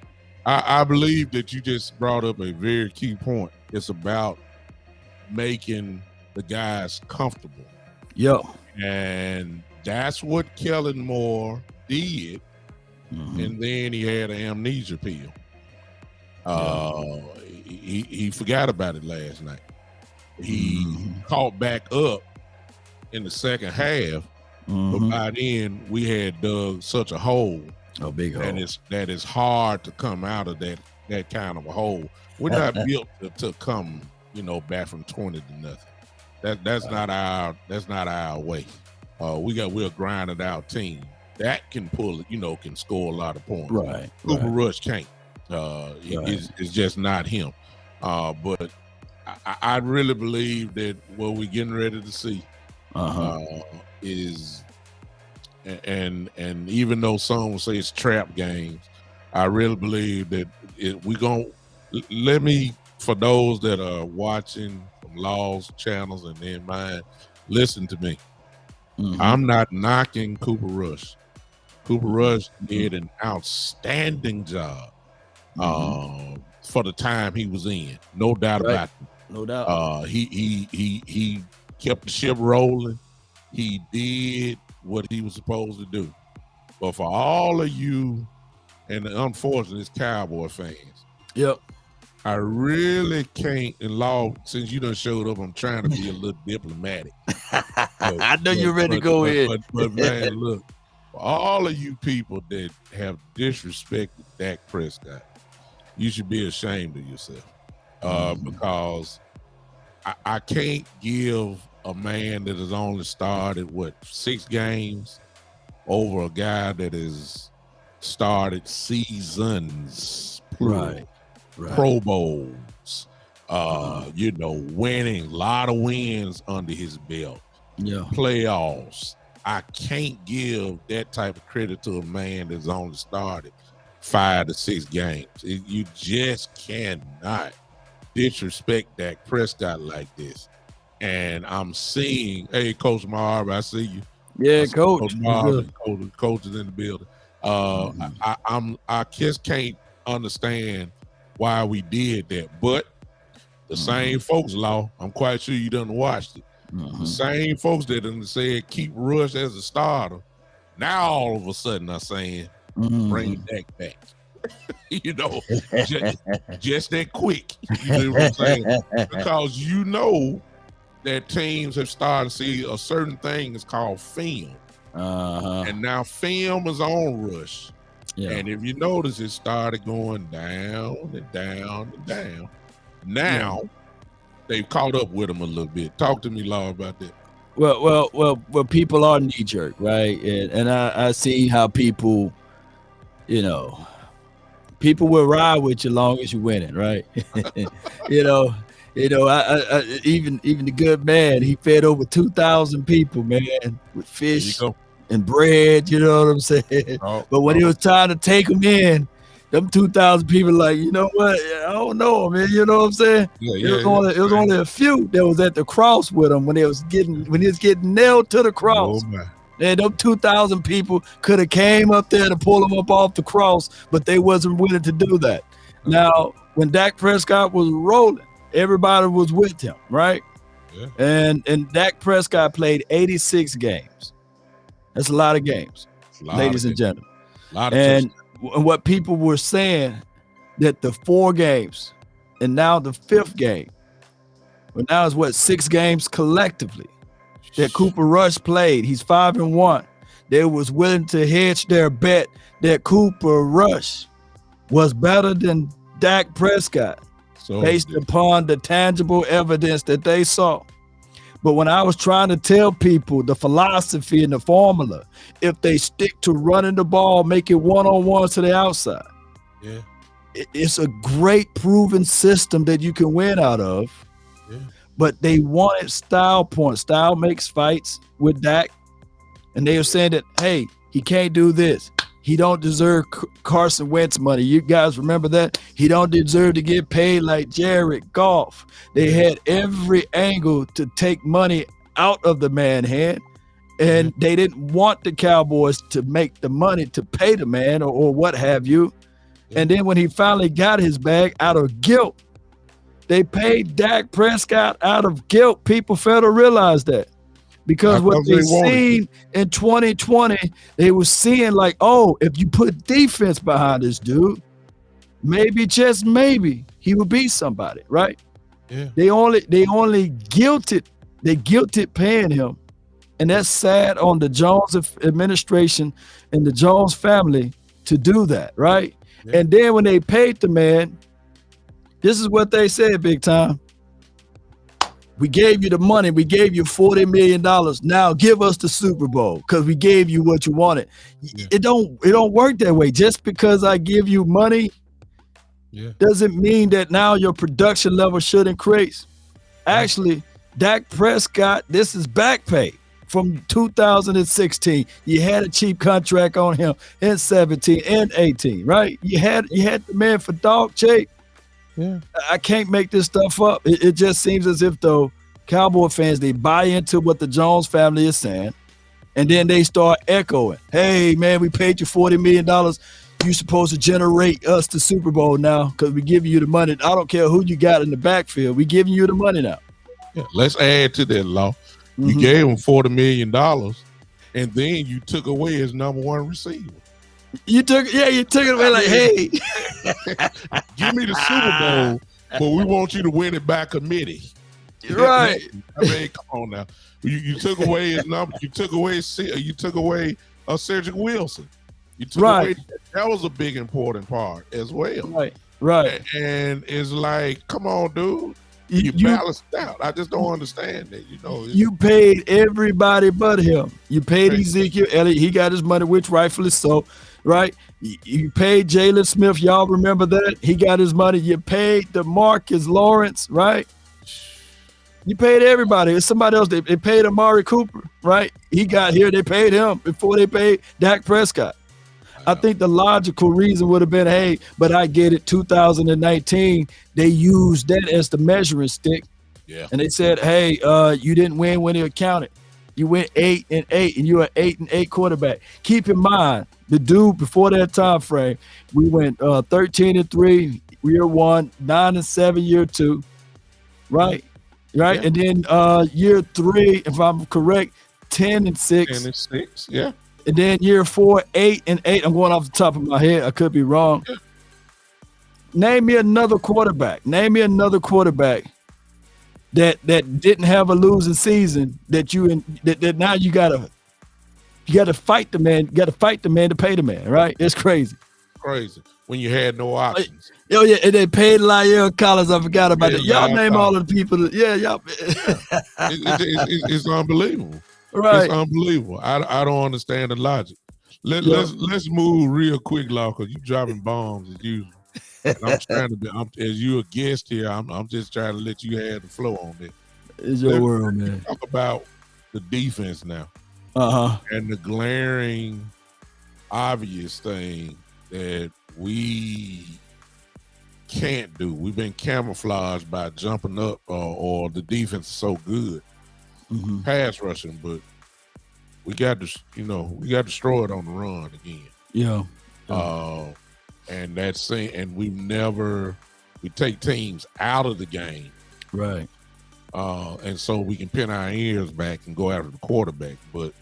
Speaker 1: I believe that you just brought up a very key point. It's about making the guys comfortable.
Speaker 2: Yep.
Speaker 1: And that's what Kellen Moore did. Mm-hmm. And then he had an amnesia pill. He forgot about it last night. He caught back up in the second half, but by then we had dug such a hole.
Speaker 2: A big hole.
Speaker 1: And that is hard to come out of that kind of a hole. We're not built to come, back from 20 to nothing. That's not our way. We're a grinded out team that can pull it, can score a lot of points.
Speaker 2: Right.
Speaker 1: Cooper Rush can't. It's just not him. But I really believe that what we're getting ready to see is, and even though some will say it's trap games, I really believe that for those that are watching from Law's channels and then mine, listen to me. I'm not knocking Cooper Rush. Cooper Rush did an outstanding job for the time he was in. No doubt about it.
Speaker 2: No doubt.
Speaker 1: He kept the ship rolling. He did what he was supposed to do. But for all of you, and unfortunately, it's Cowboy fans.
Speaker 2: Yep.
Speaker 1: I really can't, and Law, since you done showed up, I'm trying to be a little diplomatic.
Speaker 2: I know you're ready to go in.
Speaker 1: But man, look, for all of you people that have disrespected Dak Prescott, you should be ashamed of yourself. Because I can't give a man that has only started, 6 games over a guy that is started seasons, plural,
Speaker 2: Right.
Speaker 1: Pro Bowls, winning, a lot of wins under his belt,
Speaker 2: Yeah.
Speaker 1: playoffs. I can't give that type of credit to a man that's only started 5 to 6 games. You just cannot disrespect Dak Prescott like this. And I'm seeing, hey, Coach Marv, I see you.
Speaker 2: Yeah,
Speaker 1: I see
Speaker 2: Coach.
Speaker 1: Coach Marv and coach is in the building. I just can't understand why we did that. But the same folks, Law, I'm quite sure you done watched it. The same folks that done said keep Rush as a starter, now all of a sudden are saying bring Dak back. Just that quick. You know what I'm saying? Because that teams have started to see a certain thing is called film. And now film is on Rush. Yeah. And if you notice, it started going down and down and down. Now they've caught up with him a little bit. Talk to me, Law, about that.
Speaker 2: Well, people are knee jerk, right? And I see how people, people will ride with you long as you're winning, right? I even the good man, he fed over 2,000 people, man, with fish and bread. You know what I'm saying? But when it was time to take them in, them 2,000 people like, you know what? I don't know, man. You know what I'm saying? It was only a few that was at the cross with him when he was getting nailed to the cross. And them 2,000 people could have came up there to pull him up off the cross, but they wasn't willing to do that. Now, when Dak Prescott was rolling, everybody was with him, right? Yeah. And Dak Prescott played 86 games. That's a lot of games, ladies and gentlemen. And what people were saying, that the 4 games and now the 5th game, but now it's 6 games collectively that Cooper Rush played. He's 5-1. They was willing to hedge their bet that Cooper Rush was better than Dak Prescott based upon the tangible evidence that they saw. But when I was trying to tell people the philosophy and the formula, if they stick to running the ball, make it one-on-one to the outside, it's a great proven system that you can win out of. Yeah. But they wanted style points. Style makes fights with Dak. And they were saying that, hey, he can't do this. He don't deserve Carson Wentz money. You guys remember that? He don't deserve to get paid like Jared Goff. They had every angle to take money out of the man hand. And they didn't want the Cowboys to make the money to pay the man or what have you. And then when he finally got his bag out of guilt, they paid Dak Prescott out of guilt. People fail to realize that. Because what they seen in 2020, they were seeing like, oh, if you put defense behind this dude, maybe, just maybe, he would beat somebody, right? Yeah. They only guilted paying him. And that's sad on the Jones administration and the Jones family to do that, right? Yeah. And then when they paid the man, this is what they said, big time. We gave you the money. We gave you $40 million. Now give us the Super Bowl because we gave you what you wanted. Yeah. It don't work that way. Just because I give you money doesn't mean that now your production level should increase. Actually, Dak Prescott, this is back pay from 2016. You had a cheap contract on him in 17 and 18, right? You had the man for dog cheap. Yeah, I can't make this stuff up. It just seems as if though Cowboy fans, they buy into what the Jones family is saying, and then they start echoing, hey man, we paid you $40 million. You're supposed to generate us the Super Bowl now because we giving you the money. I don't care who you got in the backfield. We giving you the money now.
Speaker 1: Yeah, let's add to that, Law. You gave him $40 million, and then you took away his number 1 receiver.
Speaker 2: You took it away like, hey,
Speaker 1: give me the Super Bowl, but we want you to win it by committee.
Speaker 2: Right.
Speaker 1: I mean, come on now. You took away his number. You took away Cedric Wilson. You took away that was a big important part as well.
Speaker 2: Right.
Speaker 1: And it's like, come on, dude. You
Speaker 2: You
Speaker 1: balanced out. I just don't understand that.
Speaker 2: you paid everybody but him. You paid
Speaker 1: Hey,
Speaker 2: Ezekiel Elliott. He got his money, which rightfully so, right? You paid Jalen Smith. Y'all remember that? He got his money. You paid DeMarcus Lawrence, right? You paid everybody. It's somebody else. They paid Amari Cooper, right? He got here. They paid him before they paid Dak Prescott. I think the logical reason would have been, hey, but I get it. 2019, they used that as the measuring stick.
Speaker 1: Yeah.
Speaker 2: And they said, hey, you didn't win when it counted. You went 8-8, and you're an 8-8 quarterback. Keep in mind, the dude before that time frame, we went 13-3 year one, 9-7 year two, right? Right,
Speaker 1: Yeah.
Speaker 2: and then year three, if I'm correct, 10-6.
Speaker 1: 10-6. Yeah.
Speaker 2: And then year 4, 8-8. I'm going off the top of my head. I could be wrong.
Speaker 1: Yeah.
Speaker 2: Name me another quarterback. Name me another quarterback that didn't have a losing season that now you gotta fight the man. You gotta fight the man to pay the man. Right? It's crazy.
Speaker 1: Crazy when you had no options.
Speaker 2: Oh yeah, and they paid Lyle Collins. I forgot about that. Y'all name all of the people. Y'all.
Speaker 1: It's unbelievable.
Speaker 2: Right.
Speaker 1: It's unbelievable. I don't understand the logic. Let's move real quick, Law, because you dropping bombs as usual. And I'm trying to as you a guest here, I'm just trying to let you have the flow on this.
Speaker 2: It's your world, man.
Speaker 1: Talk about the defense now. And the glaring, obvious thing that we can't do. We've been camouflaged by jumping up, or the defense is so good, pass rushing, but we got to destroy it on the run again.
Speaker 2: Yeah.
Speaker 1: And that's saying, and we take teams out of the game,
Speaker 2: right?
Speaker 1: And so we can pin our ears back and go after the quarterback, but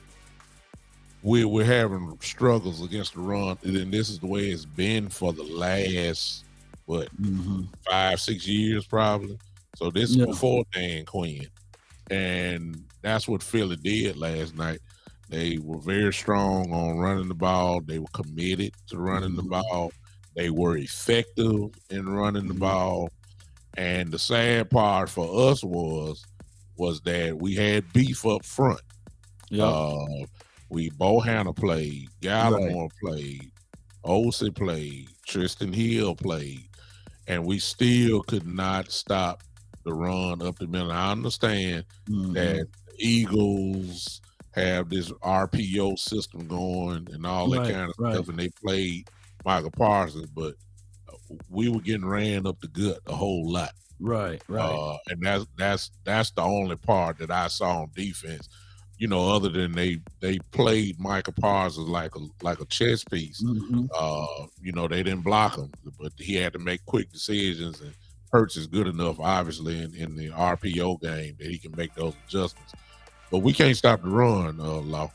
Speaker 1: we're having struggles against the run, and this is the way it's been for the last 5-6 years probably. So this is before Dan Quinn, and that's what Philly did last night. They were very strong on running the ball. They were committed to running the ball. They were effective in running the ball. And the sad part for us was that we had beef up front. Bohanna played, Gallimore played, Olsen played, Tristan Hill played, and we still could not stop the run up the middle. I understand that the Eagles have this RPO system going and all that kind of stuff, and they played Michael Parsons, but we were getting ran up the gut a whole lot.
Speaker 2: Right.
Speaker 1: And that's the only part that I saw on defense. Other than they played Michael Parsons like a chess piece. They didn't block him, but he had to make quick decisions, and Hurts is good enough, obviously, in the RPO game that he can make those adjustments. But we can't stop the run, Law.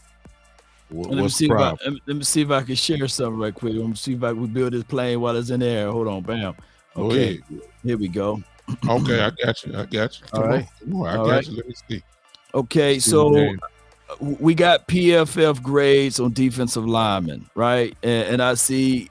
Speaker 1: What's the problem?
Speaker 2: Let me see if I can share something right quick. Let me see if I can build this plane while it's in the air. Hold on, bam. Okay, here we go.
Speaker 1: Okay, I got you. Come on. I got you. Let me see.
Speaker 2: Okay, so we got PFF grades on defensive linemen, right? And I see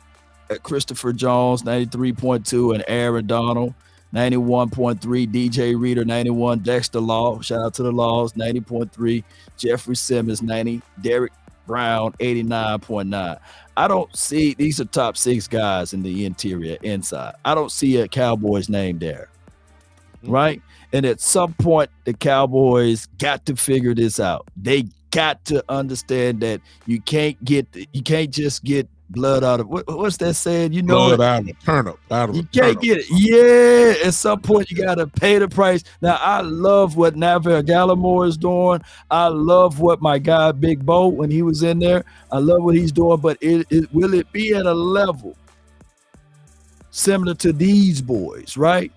Speaker 2: Christopher Jones, 93.2, and Aaron Donald, 91.3, DJ Reader, 91, Dexter Law, shout out to the Laws, 90.3, Jeffrey Simmons, 90, Derek Brown, 89.9. I don't see, these are top 6 guys in the interior, inside. I don't see a Cowboys name there, right? And at some point, the Cowboys got to figure this out. They got to understand that you can't just get blood out of what's that saying?
Speaker 1: Blood out of a turnip.
Speaker 2: You can't get it. Yeah, at some point you gotta pay the price. Now I love what Neville Gallimore is doing. I love what my guy Big Bo when he was in there. I love what he's doing, but will it be at a level similar to these boys, right?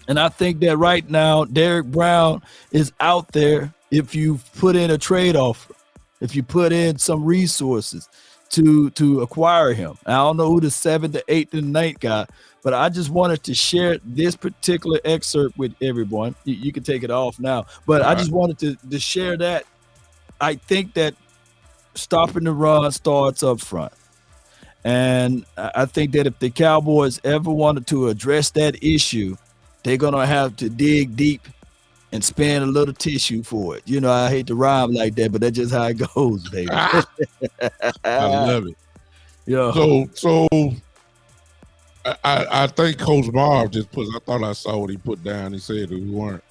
Speaker 2: And I think that right now, Derek Brown is out there if you put in a trade offer, if you put in some resources to acquire him. I don't know who the 7th, the 8th, and the 9th guy, but I just wanted to share this particular excerpt with everyone. You can take it off now, but I just wanted to share that. I think that stopping the run starts up front. And I think that if the Cowboys ever wanted to address that issue, they're gonna have to dig deep and spend a little tissue for it. I hate to rhyme like that, but that's just how it goes, baby.
Speaker 1: I love it.
Speaker 2: Yo,
Speaker 1: So I think Coach Marv just I thought I saw what he put down. He said that we weren't,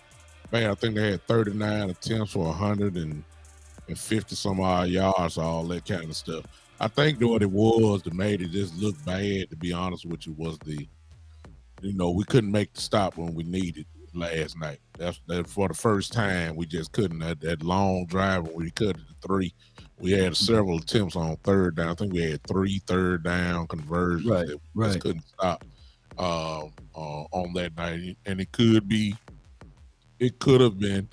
Speaker 1: man, I think they had 39 attempts for 150 some odd yards, all that kind of stuff. I think what it was that made it just look bad, to be honest with you, was we couldn't make the stop when we needed last night. That's for the first time we just couldn't. That long drive when we cut it to 3. We had several attempts on third down. I think we had 3 third down conversions that we just couldn't stop on that night. And it could have been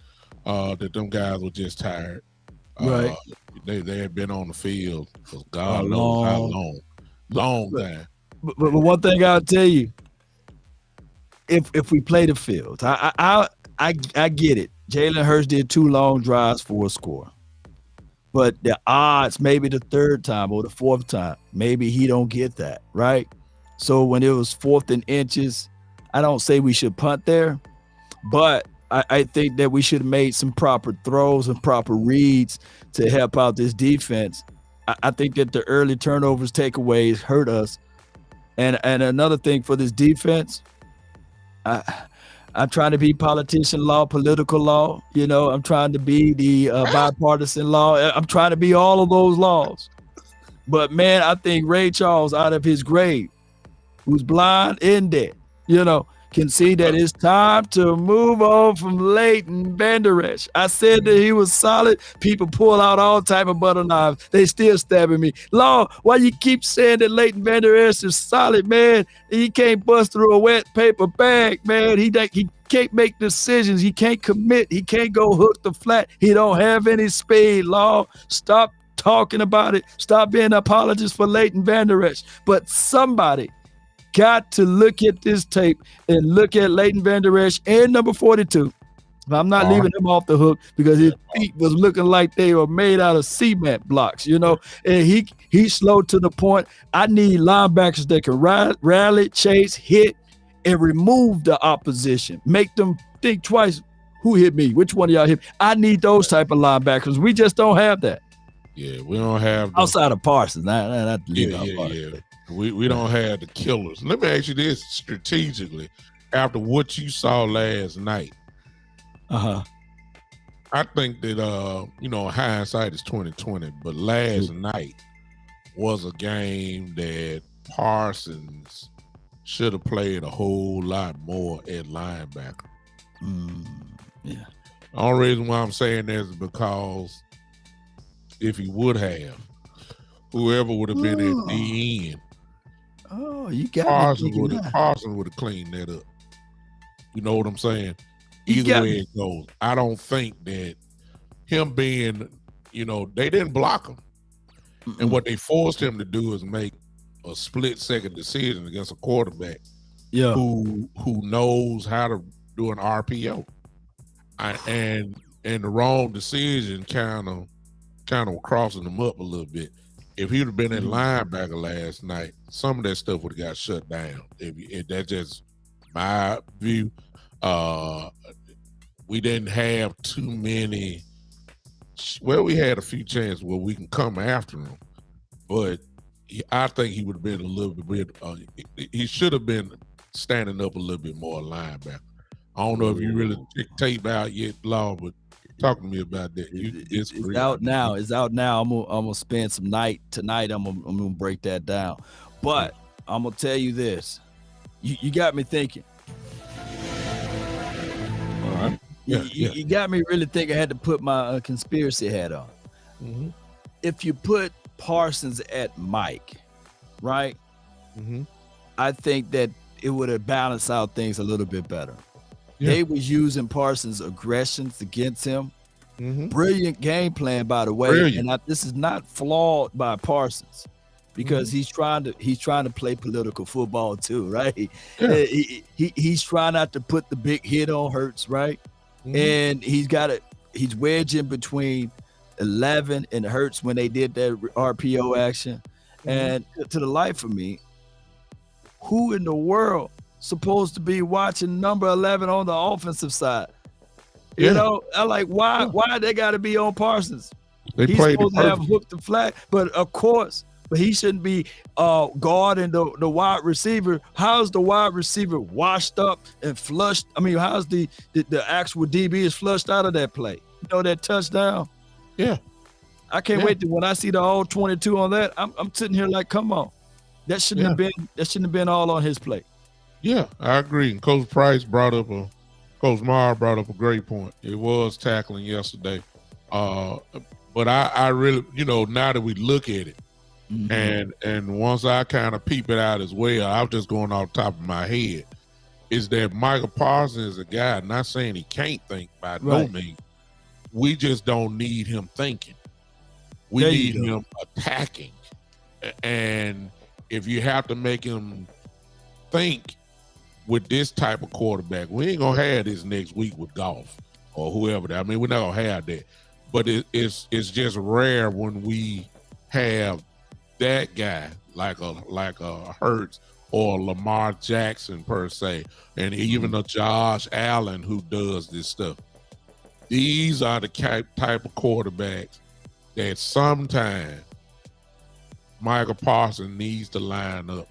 Speaker 1: that them guys were just tired.
Speaker 2: Right.
Speaker 1: They had been on the field for God knows how long time.
Speaker 2: But one thing I'll tell you, if we play the field, I get it. Jalen Hurts did 2 long drives for a score. But the odds, maybe the third time or the fourth time, maybe he don't get that, right? So when it was 4th and inches, I don't say we should punt there, but I think that we should have made some proper throws and proper reads to help out this defense. I think that the early turnovers, takeaways hurt us. And another thing for this defense, I'm trying to be politician law, political law. I'm trying to be the bipartisan law. I'm trying to be all of those laws. But, man, I think Ray Charles, out of his grave, who's blind and dead, can see that it's time to move on from Leighton Vander Esch. I said that he was solid. People pull out all type of butter knives. They still stabbing me. Law, why you keep saying that Leighton Vander Esch is solid, man? He can't bust through a wet paper bag, man. He can't make decisions. He can't commit. He can't go hook the flat. He don't have any speed, Law. Stop talking about it. Stop being an apologist for Leighton Vander Esch. But somebody got to look at this tape and look at Leighton Vander Esch and number 42. I'm not leaving him off the hook because his feet was looking like they were made out of cement blocks, and he's slow to the point. I need linebackers that can rally, chase, hit, and remove the opposition. Make them think twice. Who hit me? Which one of y'all hit me? I need those type of linebackers. We just don't have that.
Speaker 1: Yeah, we don't have
Speaker 2: outside of Parsons. Not
Speaker 1: yeah. We don't have the killers. Let me ask you this strategically. After what you saw last night, I think that hindsight is 20/20, but last night was a game that Parsons should have played a whole lot more at linebacker.
Speaker 2: Yeah.
Speaker 1: The only reason why I'm saying that is because if he would have, whoever would have been at the end,
Speaker 2: you got
Speaker 1: Parsons would have cleaned that up. You know what I'm saying? Either way it goes, I don't think that him being, they didn't block him. And what they forced him to do is make a split-second decision against a quarterback who knows how to do an RPO. And the wrong decision kind of crossing him up a little bit. If he'd have been in linebacker last night, some of that stuff would have got shut down. If that's just my view. We didn't have too many. Well, we had a few chances where we can come after him, but I think he would have been a little bit. He should have been standing up a little bit more linebacker. I don't know if you really tape out yet, Law, but talk to me about that.
Speaker 2: It's out now. It's out now. I'm gonna spend some night tonight. I'm gonna break that down. But I'm gonna tell you this. You got me thinking. All right. You got me really thinking. I had to put my conspiracy hat on.
Speaker 1: Mm-hmm.
Speaker 2: If you put Parsons at Mike, right?
Speaker 1: Mm-hmm.
Speaker 2: I think that it would have balanced out things a little bit better.
Speaker 1: Yeah.
Speaker 2: They was using Parsons' aggressions against him.
Speaker 1: Mm-hmm.
Speaker 2: Brilliant game plan, by the way.
Speaker 1: Brilliant.
Speaker 2: And this is not flawed by Parsons because he's trying to play political football too, right?
Speaker 1: Yeah.
Speaker 2: He's trying not to put the big hit on Hurts, right?
Speaker 1: Mm-hmm.
Speaker 2: And he's wedging between 11 and Hurts when they did that RPO action.
Speaker 1: Mm-hmm.
Speaker 2: And to the life of me, who in the world supposed to be watching number 11 on the offensive side. You
Speaker 1: Yeah.
Speaker 2: know, I like why they got to be on Parsons?
Speaker 1: They
Speaker 2: He's
Speaker 1: played it
Speaker 2: supposed to have
Speaker 1: perfectly.
Speaker 2: hooked the flag, but of course, but he shouldn't be guarding the wide receiver. How's the wide receiver washed up and flushed? I mean, how's the actual DB is flushed out of that play? You know, that touchdown.
Speaker 1: Yeah.
Speaker 2: I can't wait to when I see the all 22 on that. I'm sitting here like, come on, that shouldn't have been all on his plate.
Speaker 1: Yeah, I agree. And Coach Coach Marr brought up a great point. It was tackling yesterday. But I really, now that we look at it, and once I kind of peep it out as well, I'm just going off the top of my head, is that Michael Parsons is a guy, not saying he can't think by no means. We just don't need him thinking. We need him attacking. And if you have to make him think with this type of quarterback, we ain't gonna have this next week with Goff or whoever. I mean, we're not gonna have that. But it's just rare when we have that guy like a Hurts or Lamar Jackson per se, and even a Josh Allen who does this stuff. These are the type of quarterbacks that sometimes Michael Parsons needs to line up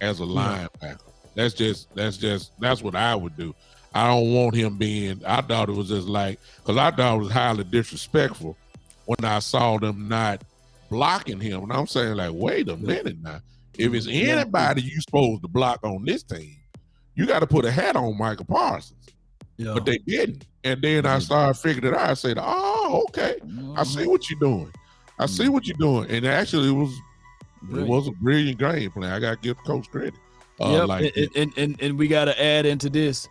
Speaker 1: as a linebacker. That's what I would do. I don't want him I thought it was just because I thought it was highly disrespectful when I saw them not blocking him. And I'm saying, wait a minute now. If it's anybody you supposed to block on this team, you got to put a hat on Michael Parsons. Yeah. But they didn't. And then I started figuring it out. I said, oh, okay. I see what you're doing. I see what you're doing. And actually, it was a brilliant game plan. I got to give Coach credit.
Speaker 2: And we got to add into this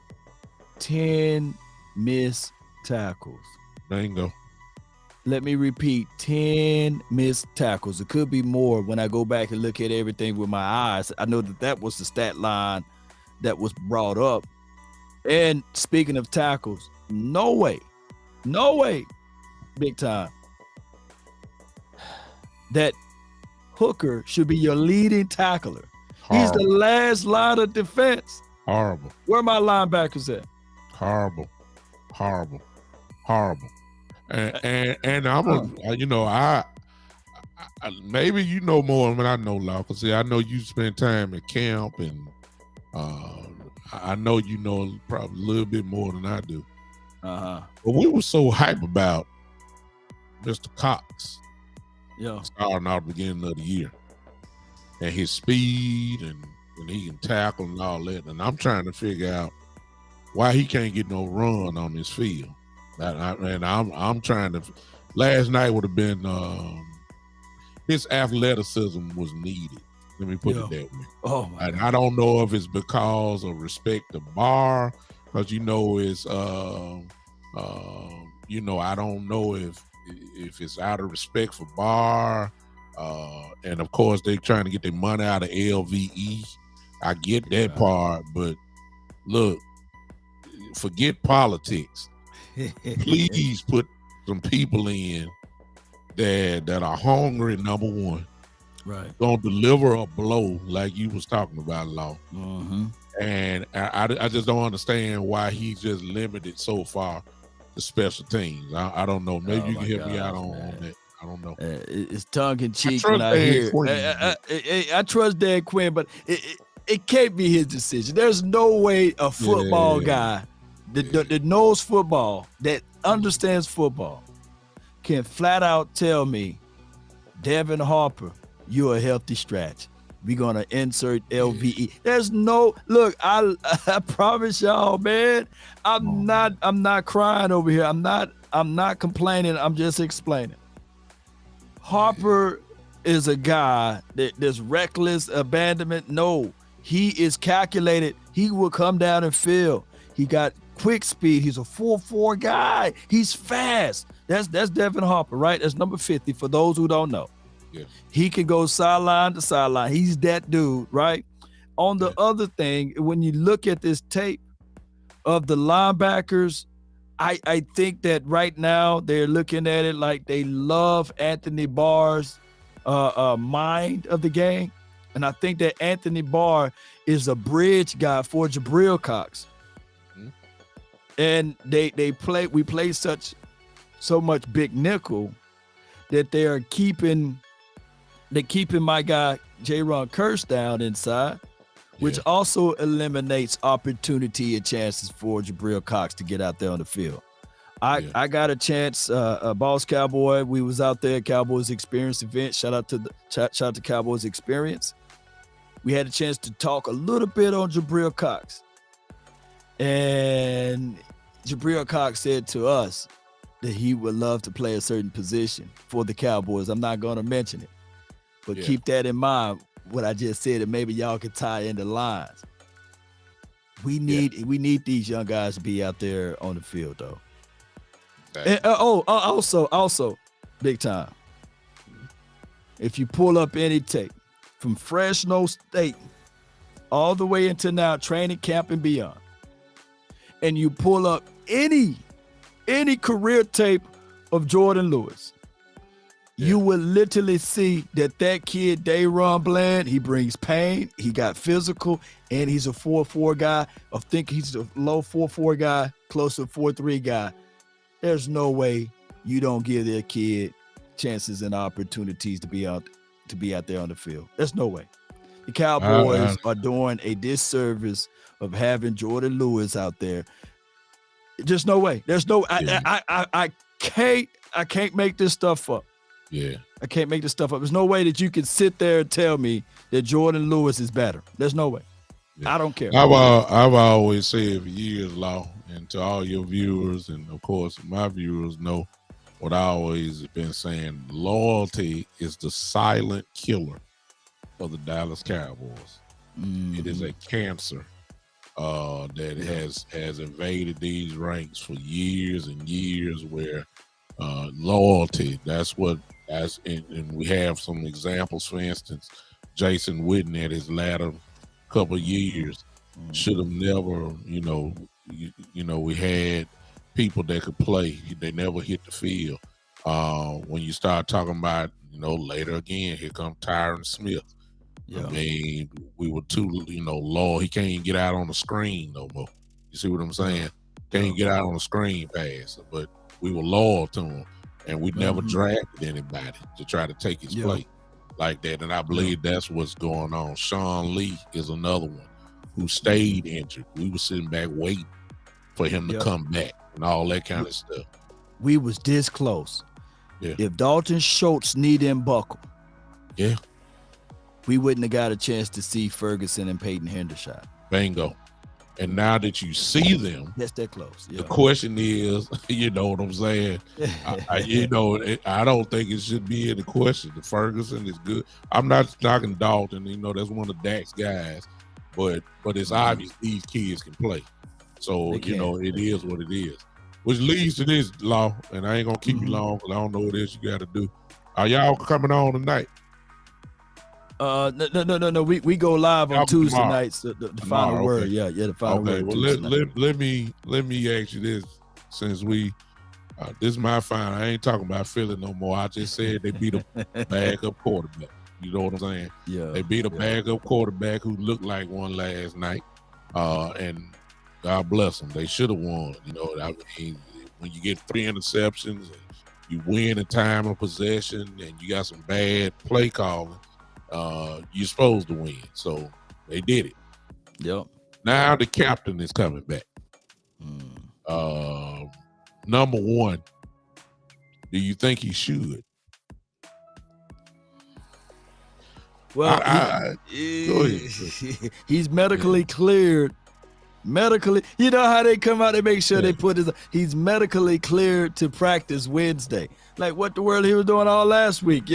Speaker 2: 10 missed tackles.
Speaker 1: Bingo.
Speaker 2: Let me repeat, 10 missed tackles. It could be more when I go back and look at everything with my eyes. I know that was the stat line that was brought up. And speaking of tackles, no way, big time, that Hooker should be your leading tackler. Horrible. He's the last line of defense.
Speaker 1: Horrible.
Speaker 2: Where my linebackers at?
Speaker 1: Horrible. And I'm I maybe you know more than I know, Law. Because see, I know you spend time at camp, and I know you know probably a little bit more than I do. But we were so hype about Mr. Cox.
Speaker 2: Yeah.
Speaker 1: Starting out at the beginning of the year. And his speed and he can tackle and all that. And I'm trying to figure out why he can't get no run on this field. And I'm trying to. Last night would have been his athleticism was needed. Let me put it that way.
Speaker 2: Oh my God.
Speaker 1: I don't know if it's because of respect to Barr, because it's I don't know if it's out of respect for Barr. And of course they're trying to get their money out of LVE. I get that part, but look, forget politics. Please put some people in that are hungry, number one.
Speaker 2: Right.
Speaker 1: Gonna deliver a blow like you was talking about, Law. And I just don't understand why he's just limited so far to special teams. I don't know. Maybe you can help me out on that. I don't know.
Speaker 2: It's tongue in cheek when I hear. I trust Dan Quinn, but it can't be his decision. There's no way a football guy that knows football, that understands football, can flat out tell me, Devin Harper, you're a healthy stretch. We're gonna insert LVE. There's no look. I promise y'all, man. I'm not crying over here. I'm not complaining. I'm just explaining. Harper is a guy that's reckless abandonment. No, he is calculated. He will come down and fill. He got quick speed. He's a 4.4 guy. He's fast. That's Devin Harper, right? That's number 50 for those who don't know.
Speaker 1: Yeah.
Speaker 2: He can go sideline to sideline. He's that dude, right? On the other thing, when you look at this tape of the linebackers, I think that right now they're looking at it like they love Anthony Barr's mind of the game. And I think that Anthony Barr is a bridge guy for Jabril Cox.
Speaker 1: Mhm.
Speaker 2: And we play so much big nickel that they're keeping my guy J-Ron Curse down inside, which
Speaker 1: Yeah.
Speaker 2: also eliminates opportunity and chances for Jabril Cox to get out there on the field.
Speaker 1: Yeah.
Speaker 2: I got a chance, Boss Cowboy. We was out there at Cowboys Experience event. Shout out to Cowboys Experience. We had a chance to talk a little bit on Jabril Cox. And Jabril Cox said to us that he would love to play a certain position for the Cowboys. I'm not going to mention it, but keep that in mind, what I just said, and maybe y'all can tie in the lines. We need these young guys to be out there on the field, though. And, also, big time. If you pull up any tape from Fresno State all the way into now training camp and beyond, and you pull up any career tape of Jordan Lewis, you will literally see that kid, Dayron Bland, he brings pain, he got physical, and he's a 4-4 guy. I think he's a low 4-4 guy, close to 4-3 guy. There's no way you don't give that kid chances and opportunities to be out there on the field. There's no way. The Cowboys are doing a disservice of having Jordan Lewis out there. Just no way. There's no. I can't make this stuff up.
Speaker 1: Yeah.
Speaker 2: I can't make this stuff up. There's no way that you can sit there and tell me that Jordan Lewis is better. There's no way. Yeah. I don't care.
Speaker 1: I've always said for years, Law, and to all your viewers, and of course my viewers know what I always have been saying: loyalty is the silent killer of the Dallas Cowboys. Mm-hmm. It is a cancer that has invaded these ranks for years and years. Where loyalty, and we have some examples. For instance, Jason Witten at his latter couple of years should have never, we had people that could play. They never hit the field. When you start talking about, later again, here comes Tyron Smith. Yeah. I mean, we were too, low. He can't even get out on the screen no more. You see what I'm saying? Can't get out on the screen pass. But we were loyal to him, and we never drafted anybody to try to take his place like that. And I believe that's what's going on. Sean Lee is another one who stayed injured. We were sitting back waiting for him to come back and all that kind of stuff.
Speaker 2: We was this close. Yeah. If Dalton Schultz knee didn't buckle, we wouldn't have got a chance to see Ferguson and Peyton Hendershot.
Speaker 1: Bingo. And now that you see them,
Speaker 2: that's that close. Yeah.
Speaker 1: The question is, you know what I'm saying? I don't think it should be in the question. The Ferguson is good. I'm not knocking Dalton. That's one of Dak's guys, but it's obvious these kids can play. So it is what it is. Which leads to this, Law, and I ain't gonna keep you long because I don't know what else you got to do. Are y'all coming on tonight?
Speaker 2: No. We go live on Tuesday tomorrow. Nights. The final word. Yeah, the final word.
Speaker 1: Well, let me ask you this, since this is my final. I ain't talking about Philly no more. I just said they beat a backup quarterback. You know what I'm saying? Yeah. They beat a backup quarterback who looked like one last night, and God bless them. They should have won. I mean, when you get 3 interceptions, and you win in time of possession, and you got some bad play calling. You're supposed to win, so they did it.
Speaker 2: Yep.
Speaker 1: Now the captain is coming back. Number one, do you think he should?
Speaker 2: Well, go ahead. He's medically cleared. Medically, you know how they come out, they make sure they put he's medically cleared to practice Wednesday. Like what the world he was doing all last week,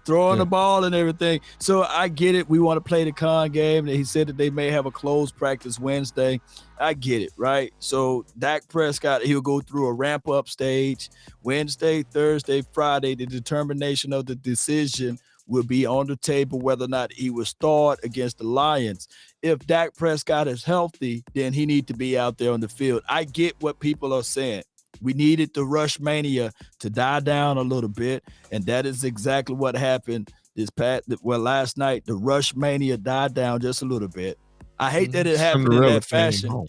Speaker 2: throwing the ball and everything. So I get it. We want to play the con game. And he said that they may have a closed practice Wednesday. I get it, right? So Dak Prescott, he'll go through a ramp up stage Wednesday, Thursday, Friday. The determination of the decision will be on the table whether or not he will start against the Lions. If Dak Prescott is healthy, then he needs to be out there on the field. I get what people are saying. We needed the rush mania to die down a little bit, and that is exactly what happened. last night, the rush mania died down just a little bit. I hate that it happened in
Speaker 1: Cinderella
Speaker 2: that
Speaker 1: came
Speaker 2: fashion,
Speaker 1: home.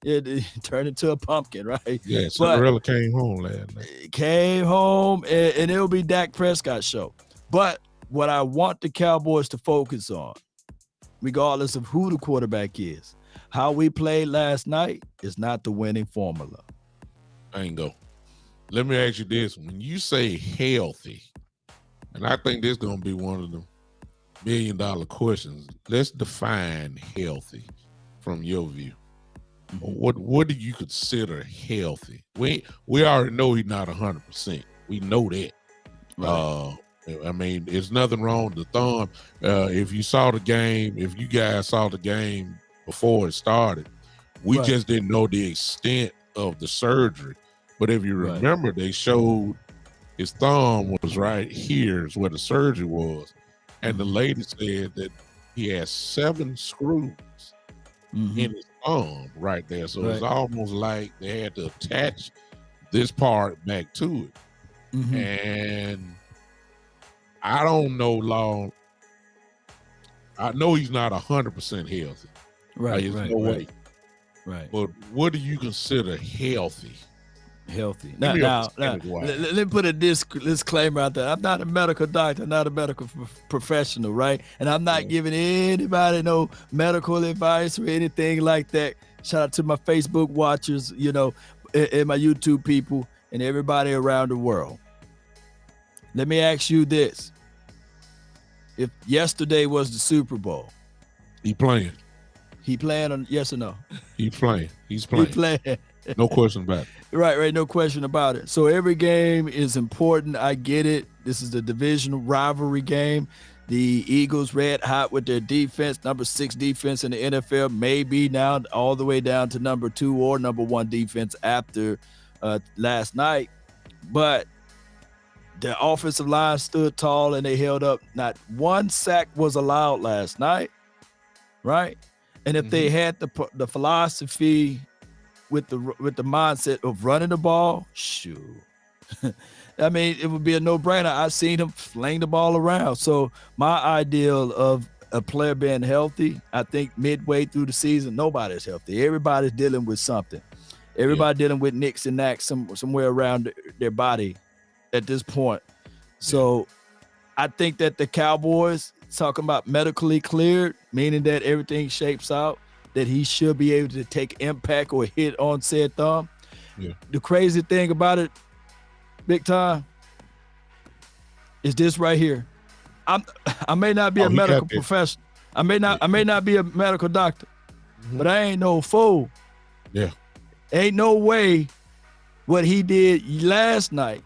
Speaker 2: it turned into a pumpkin, right?
Speaker 1: Yeah,
Speaker 2: But
Speaker 1: Cinderella came home last night.
Speaker 2: it came home, and it'll be Dak Prescott's show. But what I want the Cowboys to focus on, regardless of who the quarterback is, how we played last night is not the winning formula.
Speaker 1: Bingo. Let me ask you this. When you say healthy, and I think this is going to be one of the $1 million questions, let's define healthy from your view. What do you consider healthy? We already know he's not 100%. We know that.
Speaker 2: Right.
Speaker 1: I mean, there's nothing wrong with the thumb. If you guys saw the game before it started, we just didn't know the extent of the surgery. But if you remember, they showed his thumb was right here is where the surgery was. And the lady said that he has 7 screws in his thumb right there. So it's almost like they had to attach this part back to it. And I don't know, Law. I know he's not 100% healthy. There's no way.
Speaker 2: Right.
Speaker 1: But what do you consider healthy?
Speaker 2: Healthy. Now let me put a disclaimer out there. I'm not a medical doctor, not a medical professional, right? And I'm not giving anybody no medical advice or anything like that. Shout out to my Facebook watchers, and my YouTube people and everybody around the world. Let me ask you this. If yesterday was the Super Bowl.
Speaker 1: He playing.
Speaker 2: He playing, yes or no?
Speaker 1: He's playing. He's playing. No question about it.
Speaker 2: Right. No question about it. So every game is important. I get it. This is the divisional rivalry game. The Eagles red hot with their defense, number 6 defense in the NFL, maybe now all the way down to number 2 or number 1 defense after last night. But the offensive line stood tall and they held up. Not one sack was allowed last night, right? And if they had the philosophy with the mindset of running the ball, shoot. I mean, it would be a no-brainer. I've seen him fling the ball around. So my ideal of a player being healthy, I think midway through the season, nobody's healthy. Everybody's dealing with something. Everybody dealing with nicks and knacks somewhere around their body at this point. So I think that the Cowboys, talking about medically cleared, meaning that everything shapes out, that he should be able to take impact or hit on said thumb. Yeah. The crazy thing about it, big time, is this right here. I may not be a medical professional. I may not be a medical doctor, but I ain't no fool.
Speaker 1: Yeah.
Speaker 2: Ain't no way what he did last night,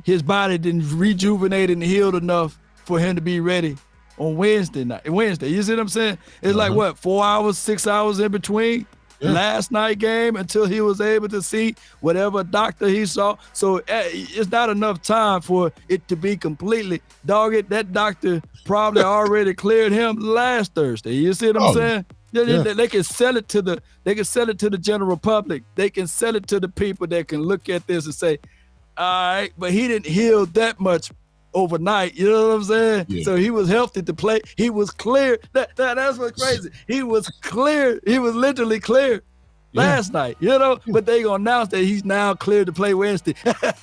Speaker 2: his body didn't rejuvenate and healed enough for him to be ready on Wednesday. You see what I'm saying? It's like what, 4 hours, 6 hours in between last night game until he was able to see whatever doctor he saw. So it's not enough time for it to be completely dogged. That doctor probably already cleared him last Thursday. You see what I'm saying? They can sell it to the general public. They can sell it to the people that can look at this and say, all right, but he didn't heal that much overnight. You know what I'm saying? Yeah. So he was healthy to play. He was clear. That's what's crazy. He was clear. He was literally clear last night, but they gonna announce that he's now cleared to play Wednesday.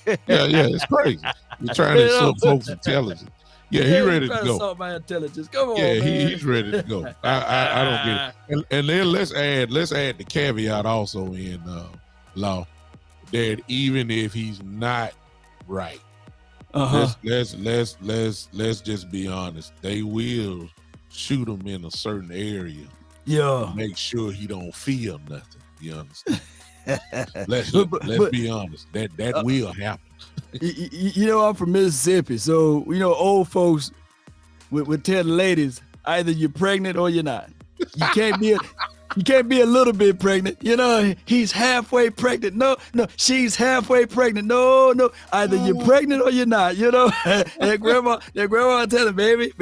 Speaker 1: It's crazy. You're trying to insult folks' intelligence. Yeah, he's ready to go.
Speaker 2: Insult my intelligence. Come on,
Speaker 1: man.
Speaker 2: He's
Speaker 1: ready to go. I don't get it. And then let's add the caveat also in Law that even if he's not right, let's just be honest. They will shoot him in a certain area.
Speaker 2: Yeah.
Speaker 1: Make sure he don't feel nothing. You understand? let's be honest. That will happen.
Speaker 2: I'm from Mississippi, so old folks would tell the ladies either you're pregnant or you're not. You can't be a little bit pregnant. He's halfway pregnant. No, she's halfway pregnant. No. Either you're pregnant or you're not. And grandma tell him, baby,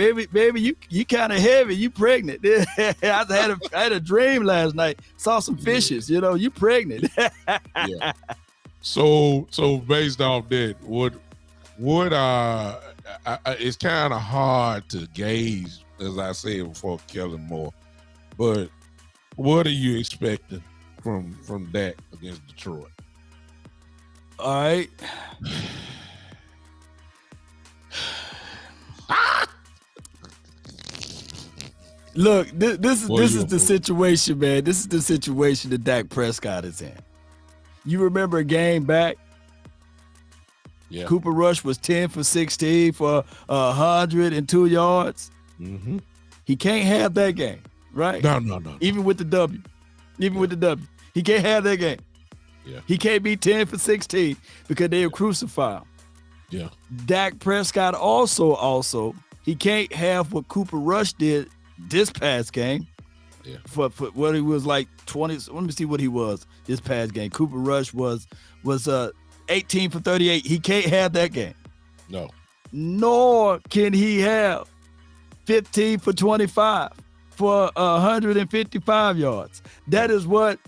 Speaker 2: you kind of heavy. You pregnant. I had a dream last night. Saw some fishes. You pregnant.
Speaker 1: Yeah. So based off that, what it's kind of hard to gauge, as I said before, Kellen Moore. But what are you expecting from Dak against Detroit?
Speaker 2: All right. Look, this is the situation, man. This is the situation that Dak Prescott is in. You remember a game back?
Speaker 1: Yeah.
Speaker 2: Cooper Rush was 10 for 16 for 102 yards.
Speaker 1: Mm-hmm.
Speaker 2: He can't have that game, right?
Speaker 1: No.
Speaker 2: Even with the W. With the W. He can't have that game.
Speaker 1: Yeah.
Speaker 2: He can't be 10 for 16 because they'll crucify him.
Speaker 1: Yeah.
Speaker 2: Dak Prescott also, he can't have what Cooper Rush did this past game.
Speaker 1: Yeah.
Speaker 2: For what he was like 20. Let me see what he was this past game. Cooper Rush was 18 for 38. He can't have that game.
Speaker 1: No.
Speaker 2: Nor can he have 15 for 25 for 155 yards. That is what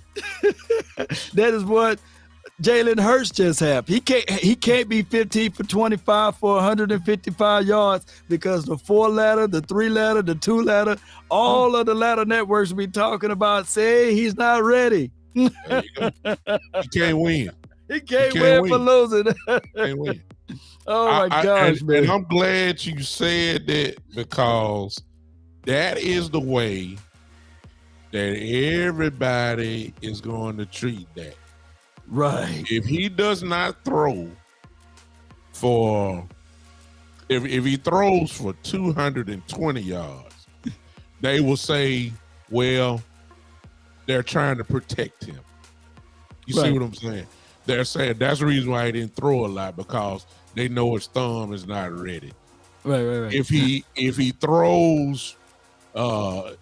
Speaker 2: Jalen Hurts just had. He can't be 15 for 25 for 155 yards because the 4-letter, the 3-letter, the 2-letter, all of the ladder networks we talking about say he's not ready.
Speaker 1: There you go. He can't win.
Speaker 2: He can't win for losing.
Speaker 1: Can't win.
Speaker 2: Oh my gosh, man.
Speaker 1: And I'm glad you said that because that is the way that everybody is going to treat that.
Speaker 2: Right.
Speaker 1: If he does not throw for, if he throws for 220 yards, they will say, well, they're trying to protect him. You see what I'm saying? They're saying that's the reason why he didn't throw a lot, because they know his thumb is not ready.
Speaker 2: Right.
Speaker 1: If he throws,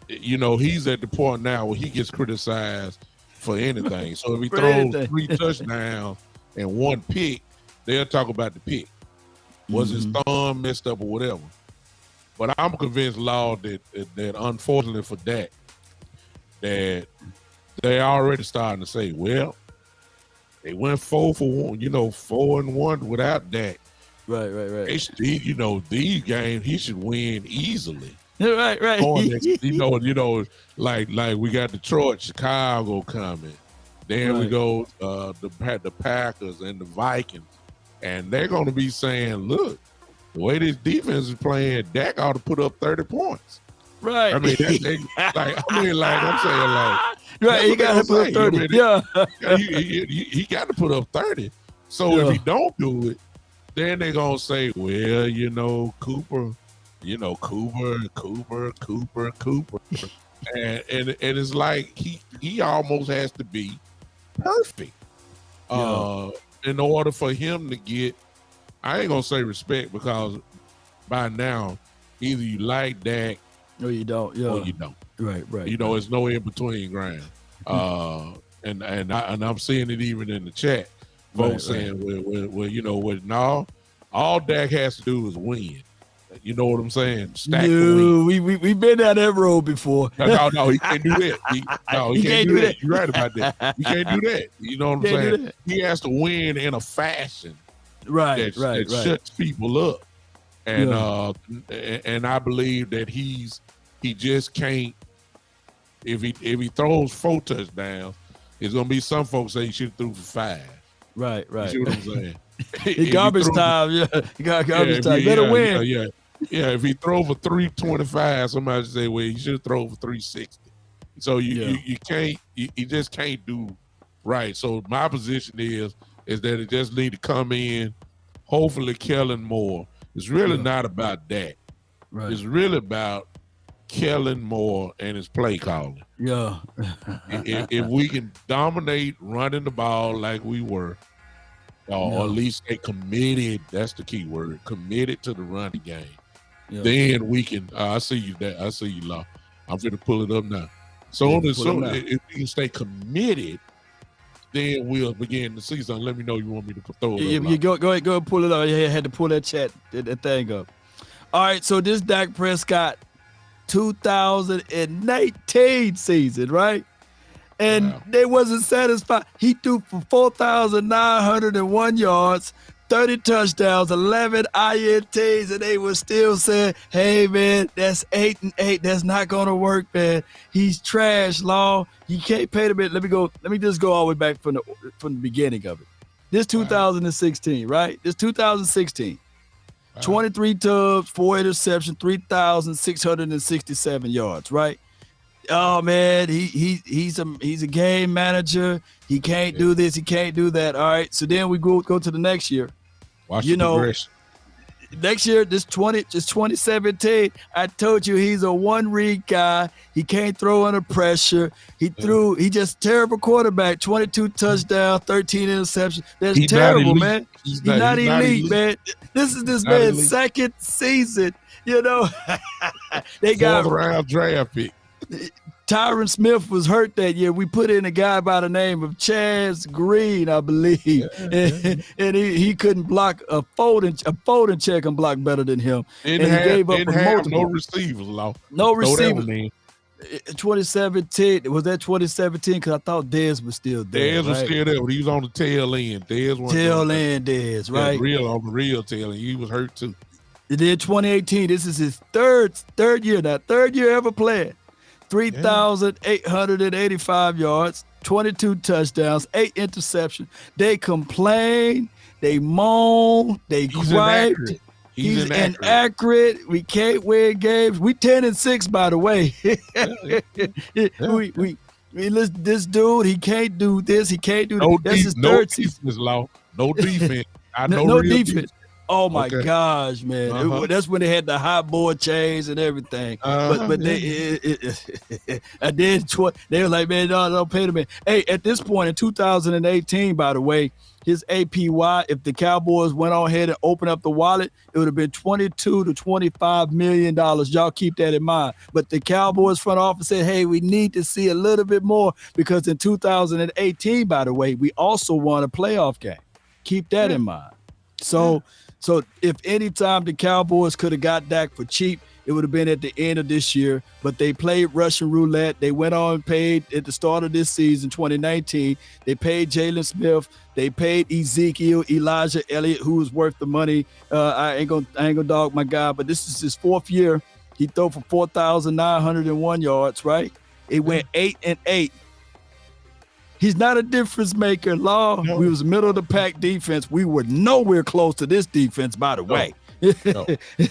Speaker 1: he's at the point now where he gets criticized for anything. So if he throws 3 touchdowns and 1 pick, they'll talk about the pick. Was his thumb messed up or whatever? But I'm convinced, Law, that unfortunately for Dak, that they already starting to say, well, they went 4 for 1, 4 and 1 without Dak.
Speaker 2: Right.
Speaker 1: They still, these games he should win easily.
Speaker 2: Right.
Speaker 1: Like we got Detroit, Chicago coming. Then we go the Packers and the Vikings, and they're going to be saying, "Look, the way this defense is playing, Dak ought to put up 30 points."
Speaker 2: Right.
Speaker 1: I mean, I'm saying,
Speaker 2: right. He got to put up 30.
Speaker 1: He got to put up 30. So if he don't do it, then they're gonna say, well, Cooper. Cooper. and it's like he almost has to be perfect in order for him to get, I ain't gonna say respect, because by now either you like Dak
Speaker 2: or you don't.
Speaker 1: Or you don't.
Speaker 2: Right.
Speaker 1: It's no in between ground. And I'm seeing it even in the chat. Folks saying, no, all Dak has to do is win. You know what I'm saying? Stack the win.
Speaker 2: We've been down that road before.
Speaker 1: No, he can't do that. He can't do that. You're right about that. He can't do that. You know what I'm saying? He has to win in a fashion that shuts people up. And and I believe that he just can't. If he throws 4 touchdowns, there's gonna be some folks say he should have threw for 5.
Speaker 2: Right.
Speaker 1: You see what I'm saying?
Speaker 2: Garbage time, You got garbage time. Better win.
Speaker 1: Yeah. If he throw for 325, somebody say, well, he should have thrown for 360. So you can't. You just can't do right. So my position is that it just need to come in. Hopefully, Kellen Moore. It's really not about that.
Speaker 2: Right.
Speaker 1: It's really about Kellen Moore and his play calling.
Speaker 2: Yeah.
Speaker 1: if we can dominate running the ball like we were, or at least stay committed, that's the key word, committed to the running game. Yeah. Then we can, I see you, Law. I'm going to pull it up now. So if we can stay committed, then we'll begin the season. Let me know you want me to throw it up.
Speaker 2: You go ahead, pull it up. I had to pull that that thing up. All right, so this Dak Prescott 2019 season, right? And they wasn't satisfied. He threw for 4,901 yards, 30 touchdowns, 11 INTs, and they were still saying, hey, man, that's 8-8. That's not going to work, man. He's trash, Law. You can't pay the bit. Let me just go all the way back from the beginning of it. This 2016, right? This 2016. 23 tubs, 4 interceptions, 3,667 yards, right? Oh man, he's a game manager. He can't do this, he can't do that. All right. So then we go to the next year.
Speaker 1: Watch the progression.
Speaker 2: Next year, this 2017, I told you he's a one-read guy. He can't throw under pressure. He just terrible quarterback, 22 touchdowns, 13 interceptions. That's terrible, man. He's not elite, man. This is this man's second season. You know, they got
Speaker 1: 4th round draft pick.
Speaker 2: Tyron Smith was hurt that year. We put in a guy by the name of Chaz Green, I believe, and he couldn't block a folding check and block better than him.
Speaker 1: He gave up no receivers, Law.
Speaker 2: No receivers. 2017, was that 2017? Because I thought Dez was still there.
Speaker 1: Dez was still there, but he was on the tail end.
Speaker 2: Dez, right?
Speaker 1: On the real tail end. He was hurt too.
Speaker 2: And then 2018, this is his third year now. Third year ever playing. 3,885 yards, 22 touchdowns, 8 interceptions. They complain, they moan, they gripe. He's inaccurate. We can't win games. We 10-6, by the way. We listen. This dude, he can't do this. He can't do that. That's his third season.
Speaker 1: Law. No defense.
Speaker 2: No defense. Oh my gosh, man! That's when they had the hot board chains and everything. But they were like, man, no, don't pay them. Hey, at this point in 2018, by the way, his APY, if the Cowboys went on ahead and opened up the wallet, it would have been $22 to $25 million. Y'all keep that in mind. But the Cowboys front office said, hey, we need to see a little bit more because in 2018, by the way, we also won a playoff game. Keep that in mind. So if any time the Cowboys could have got Dak for cheap, it would have been at the end of this year. But they played Russian roulette. They went on and paid at the start of this season, 2019. They paid Jalen Smith. They paid Elijah Elliott, who was worth the money. I ain't gonna dog my guy, but this is his 4th year. He threw for 4,901 yards. Right? It went 8-8. He's not a difference maker, Law. No. We was middle of the pack defense. We were nowhere close to this defense, by the way.
Speaker 1: No.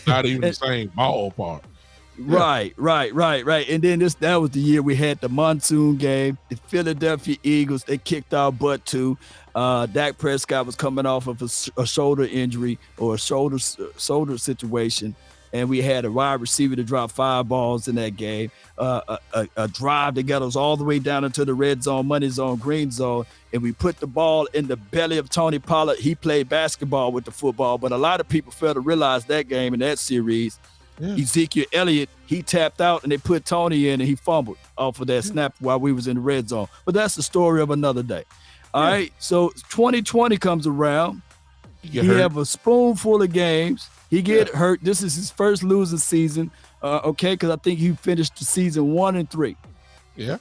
Speaker 1: Not even the same ballpark.
Speaker 2: Right. And then that was the year we had the monsoon game. The Philadelphia Eagles, they kicked our butt too. Dak Prescott was coming off of a shoulder injury or a shoulder situation. And we had a wide receiver to drop 5 balls in that game. A drive that got us all the way down into the red zone, money zone, green zone. And we put the ball in the belly of Tony Pollard. He played basketball with the football. But a lot of people failed to realize that game in that series. Yeah. Ezekiel Elliott, he tapped out and they put Tony in and he fumbled off of that snap while we was in the red zone. But that's the story of another day. All right. So 2020 comes around. He have a spoonful of games. He get hurt. This is his first losing season, because I think he finished the season 1-3.
Speaker 1: Yeah.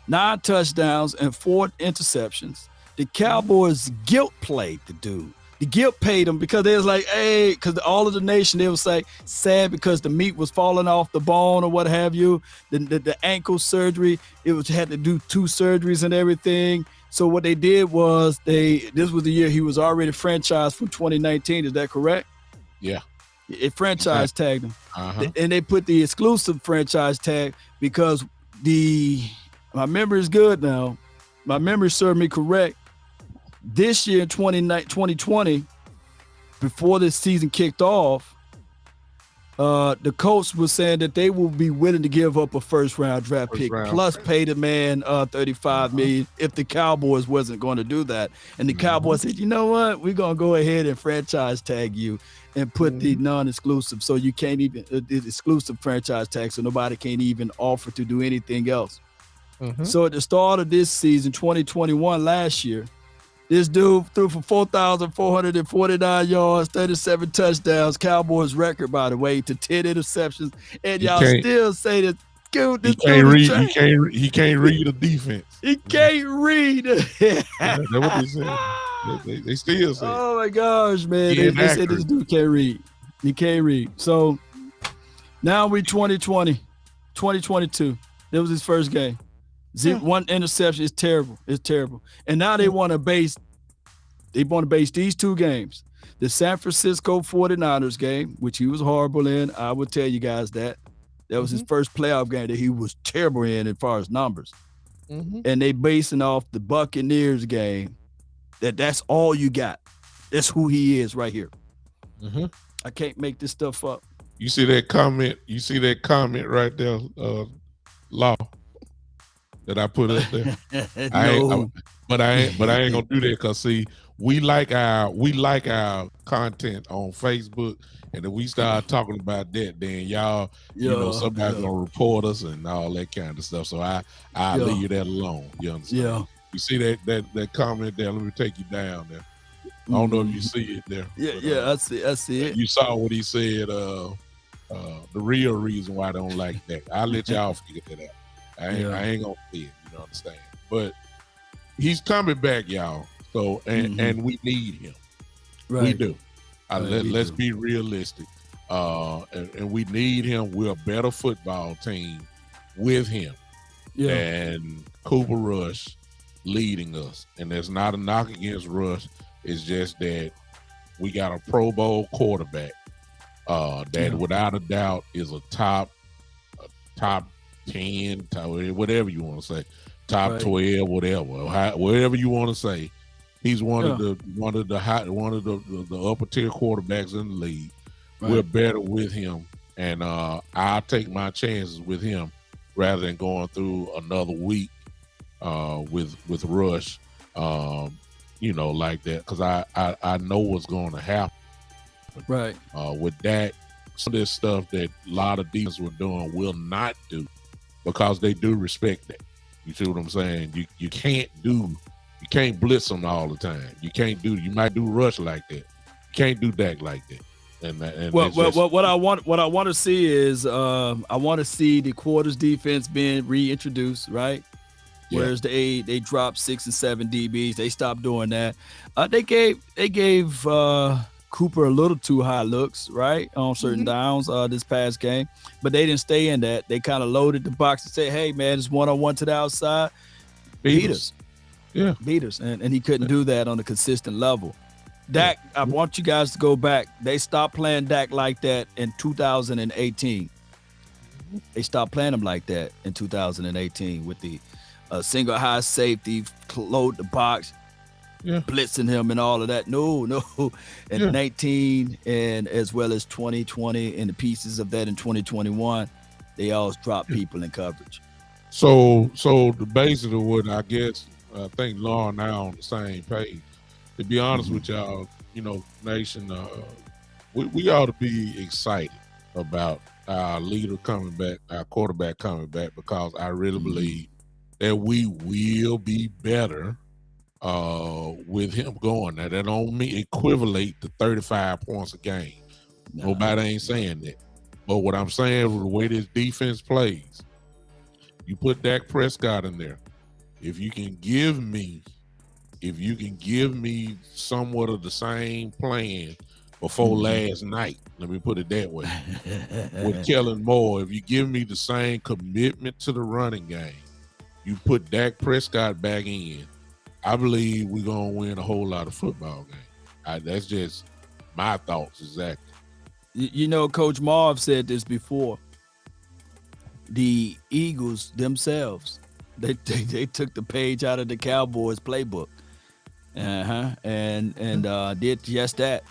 Speaker 2: 9 touchdowns and 4 interceptions. The Cowboys guilt played the dude. The guilt paid him because they was like, hey, because all of the nation, they was like sad because the meat was falling off the bone or what have you. The ankle surgery, had to do 2 surgeries and everything. So what they did was this was the year he was already franchised from 2019. Is that correct?
Speaker 1: Yeah.
Speaker 2: It franchise tagged him. And they put the exclusive franchise tag because my memory is good now. My memory served me correct. This year, 2020, before this season kicked off, the Colts was saying that they will be willing to give up a first-round draft pick plus pay the man $35 million if the Cowboys wasn't going to do that. And the Cowboys said, you know what? We're going to go ahead and franchise tag you and put the non-exclusive so you can't even the exclusive franchise tag so nobody can't even offer to do anything else. So at the start of this season, 2021, last year, this dude threw for 4,449 yards, 37 touchdowns, Cowboys record, by the way, to 10 interceptions. And y'all still say that, dude, this dude is trash.
Speaker 1: He can't read the defense.
Speaker 2: He can't read.
Speaker 1: That's what they said. They still say
Speaker 2: Oh my gosh, man.
Speaker 1: he
Speaker 2: They said
Speaker 1: inaccurate.
Speaker 2: this dude can't read. He can't read. So now we 2020, 2022. That was his first game.
Speaker 1: Yeah.
Speaker 2: One interception is terrible. It's terrible. And now they want to base these two games. The San Francisco 49ers game, which he was horrible in. I would tell you guys that. That was his first playoff game that he was terrible in as far as numbers. And they basing off the Buccaneers game. That's all you got. That's who he is right here. I can't make this stuff up.
Speaker 1: You see that comment? You see that comment right there, Law, that I put up there?
Speaker 2: No.
Speaker 1: But I ain't gonna do that because see, we like our content on Facebook, and if we start talking about that, then y'all, somebody's gonna report us and all that kind of stuff. So I leave that alone. You understand?
Speaker 2: Yeah.
Speaker 1: You see that comment there? Let me take you down there. I don't know if you see it there.
Speaker 2: Yeah, I see it.
Speaker 1: You saw what he said. The real reason why I don't like that. I'll let y'all figure that out. I ain't gonna say it. You know, understand? But he's coming back, y'all. So and we need him.
Speaker 2: Right.
Speaker 1: We do. Let's be realistic. And we need him. We're a better football team with him.
Speaker 2: Yeah.
Speaker 1: And Cooper Rush leading us. And there's not a knock against Rush. It's just that we got a Pro Bowl quarterback that without a doubt is a top 10, whatever you want to say, top 12, whatever you want to say. He's one of the upper tier quarterbacks in the league. Right. We're better with him, and I'll take my chances with him rather than going through another week with Rush. Like that, because I know what's going to happen.
Speaker 2: Right.
Speaker 1: With that, some of this stuff that a lot of defense were doing will not do because they do respect that. You see what I'm saying? You can't blitz them all the time. You might do Rush like that. You can't do Dak like that. And
Speaker 2: what I want to see is I want to see the quarters defense being reintroduced, right? Whereas they dropped 6 and 7 DBs, they stopped doing that. They gave Cooper a little too high looks, right, on certain downs this past game, but they didn't stay in that. They kind of loaded the box and said, "Hey man, it's 1-on-1 to the outside, beat us, beat us," and he couldn't do that on a consistent level. Dak, I want you guys to go back. They stopped playing Dak like that in 2018. They stopped playing him like that in 2018 with the single high safety, load the box, blitzing him and all of that. No. And 19 and as well as 2020 and the pieces of that in 2021, they always drop people in coverage.
Speaker 1: So the basis of what I think Law and I are on the same page. To be honest with y'all, Nation, we ought to be excited about our leader coming back, our quarterback coming back, because I really believe that we will be better with him going. Now, that don't mean equivalent to 35 points a game. Nobody ain't saying that. But what I'm saying, the way this defense plays, you put Dak Prescott in there. If you can give me somewhat of the same plan before last night, let me put it that way, with Kellen Moore, if you give me the same commitment to the running game, you put Dak Prescott back in, I believe we're going to win a whole lot of football games. That's just my thoughts exactly.
Speaker 2: Coach Marv said this before. The Eagles themselves, they took the page out of the Cowboys playbook. And did just that.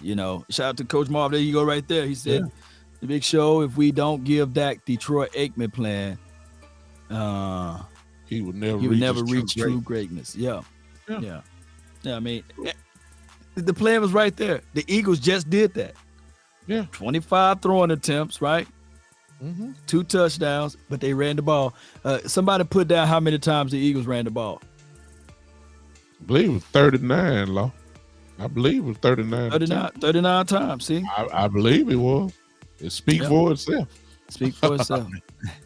Speaker 2: Shout out to Coach Marv. There you go right there. He said, the Big Show, if we don't give Dak the Troy Aikman plan,
Speaker 1: he would never reach
Speaker 2: true greatness. Yeah. I mean, the plan was right there. The Eagles just did that. 25 throwing attempts, right? 2 touchdowns, but they ran the ball. Somebody put down how many times the Eagles ran the ball.
Speaker 1: I believe it was 39, Law. I believe it was 39.
Speaker 2: 39 times, see?
Speaker 1: I believe it was. It speaks for itself.
Speaker 2: Speak for itself.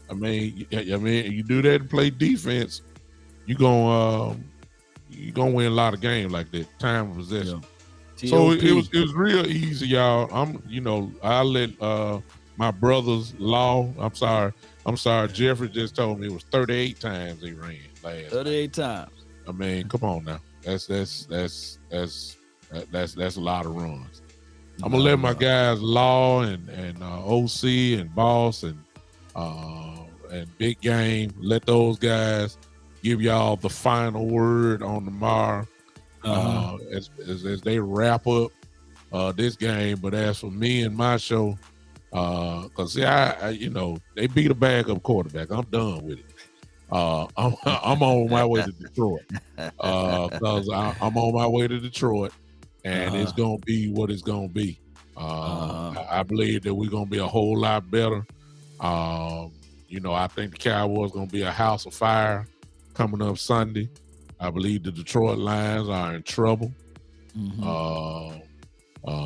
Speaker 1: I mean, you do that to play defense, you're gonna you're gonna win a lot of games like that. Time of possession.
Speaker 2: Yeah.
Speaker 1: So
Speaker 2: TOP.
Speaker 1: it was real easy, y'all. I let my brother's-in-law. I'm sorry. Jeffrey just told me it was 38 times he ran last night.
Speaker 2: 38 times.
Speaker 1: I mean, come on now. That's a lot of runs. I'm gonna let my guys Law and OC and Boss and Big Game, let those guys give y'all the final word on tomorrow as they wrap up this game. But as for me and my show, because they beat a backup quarterback. I'm done with it. I'm on my way to Detroit because I'm on my way to Detroit, and it's gonna be what it's gonna be. I believe that we're gonna be a whole lot better. I think the Cowboys gonna be a house of fire coming up Sunday. I believe the Detroit Lions are in trouble.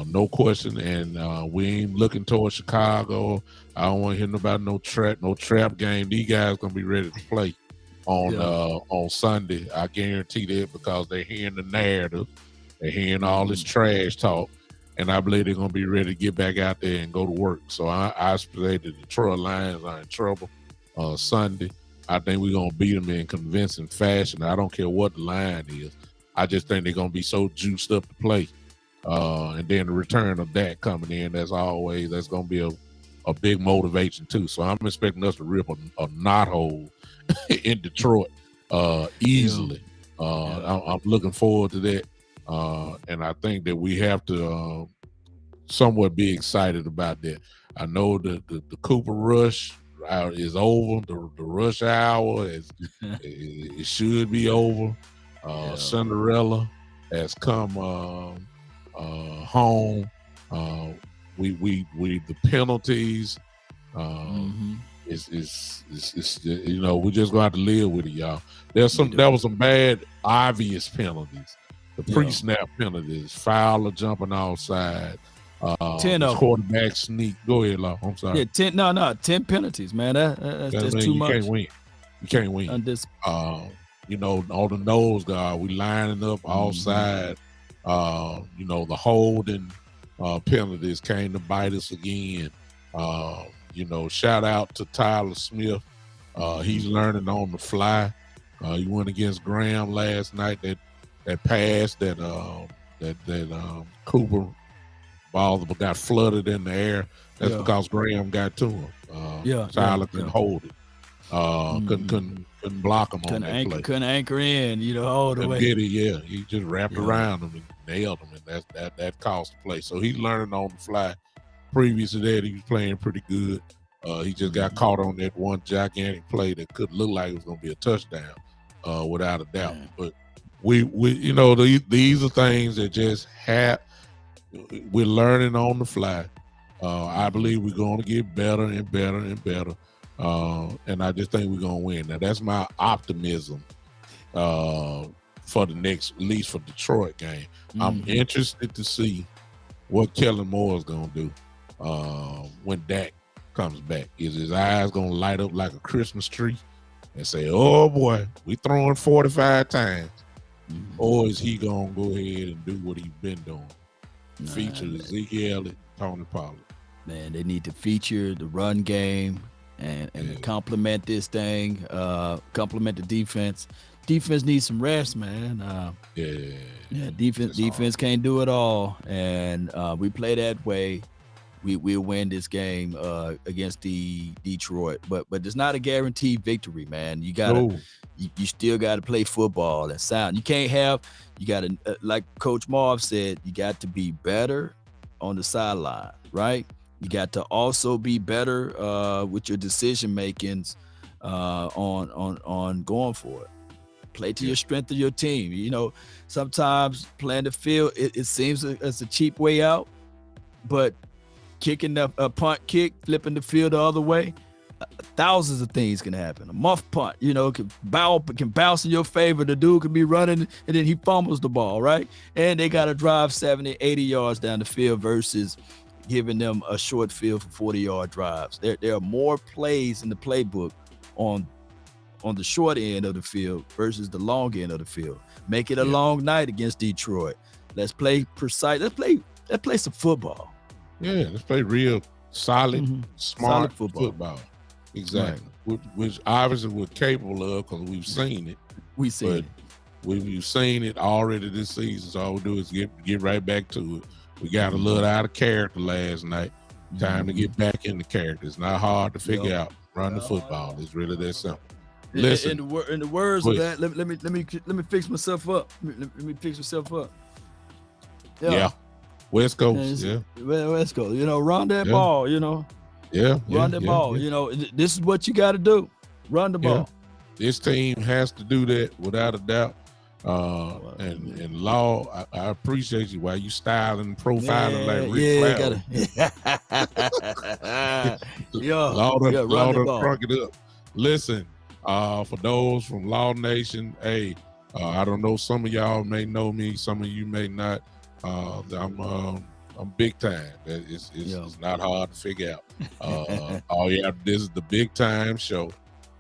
Speaker 1: No question, and we ain't looking towards Chicago. I don't want to hear about no trap game. These guys gonna be ready to play on Sunday. I guarantee that, because they're hearing the narrative, they're hearing all this trash talk, and I believe they're gonna be ready to get back out there and go to work. So I say the Detroit Lions are in trouble Sunday. I think we're gonna beat them in convincing fashion. I don't care what the line is. I just think they're gonna be so juiced up to play. And then the return of Dak coming in, that's gonna be a big motivation too. So I'm expecting us to rip a knothole in Detroit easily. I'm looking forward to that, and I think that we have to somewhat be excited about that. I know the Cooper Rush is over. The rush hour it should be over. Cinderella has come home. We the penalties is we're just gonna have to live with it, y'all. There was some bad obvious penalties. The pre-snap penalties, Fowler jumping outside,
Speaker 2: 10 of
Speaker 1: quarterback sneak. Go ahead, Law. I'm sorry.
Speaker 2: Yeah, 10 penalties, man. That's too much.
Speaker 1: You can't win. On the nose guard, we lining up outside. The holding penalties came to bite us again. Shout out to Tyler Smith. He's learning on the fly. He went against Graham last night. That pass that Cooper ball got flooded in the air. That's because Graham got to him. Tyler couldn't hold it. Couldn't block him on that play.
Speaker 2: Couldn't anchor in, all the way.
Speaker 1: Get it, he just wrapped around him and nailed him, and that cost the play. So he's learning on the fly. Previous to that, he was playing pretty good. He just got caught on that one gigantic play that could look like it was going to be a touchdown, without a doubt. But these are things that just we're learning on the fly. I believe we're going to get better and better and better. And I just think we're going to win. Now, that's my optimism for the next, at least for Detroit game. I'm interested to see what Kellen Moore is going to do when Dak comes back. Is his eyes going to light up like a Christmas tree and say, oh, boy, we throwing 45 times? Or is he going to go ahead and do what he's been doing? Feature Ezekiel and Tony Pollard.
Speaker 2: Man, they need to feature the run game and complement this thing, complement the defense. Defense needs some rest, man. Defense can't do it all, and we play that way. We'll win this game against the Detroit, but it's not a guaranteed victory, man. You gotta, you still gotta play football and sound. You gotta, like Coach Marv said, you got to be better on the sideline, right? You got to also be better with your decision makings on going for it. Play to your strength of your team. Sometimes playing the field, it seems it's a cheap way out, but kicking a punt kick, flipping the field the other way, thousands of things can happen. A muff punt, can bounce in your favor. The dude can be running and then he fumbles the ball, right? And they got to drive 70, 80 yards down the field versus giving them a short field for 40-yard drives. There are more plays in the playbook on on the short end of the field versus the long end of the field. Make it a
Speaker 1: Yeah.
Speaker 2: long night against Detroit. Let's play precise. Let's play some football.
Speaker 1: Yeah, let's play real solid, smart
Speaker 2: Solid football.
Speaker 1: Exactly. Which obviously we're capable of because we've seen it.
Speaker 2: We've seen it.
Speaker 1: We've seen it already this season. So all we do is get right back to it. We got a little out of character last night. Time to get back into character. It's not hard to figure out. Run the football. It's really that simple. Listen,
Speaker 2: in the words of that, let me fix myself up. Let me fix myself up.
Speaker 1: Yeah. West Coast. Yeah.
Speaker 2: West Coast. Run that ball. Run that ball. This is what you got to do. Run the ball.
Speaker 1: This team has to do that without a doubt. And Law, I appreciate you while you styling and profiling like Rick Flair. Law to crunk it up. Listen, for those from Law Nation, hey, I don't know, some of y'all may know me, some of you may not. I'm big time. It's not hard to figure out. All you have to do is the Big Time Show.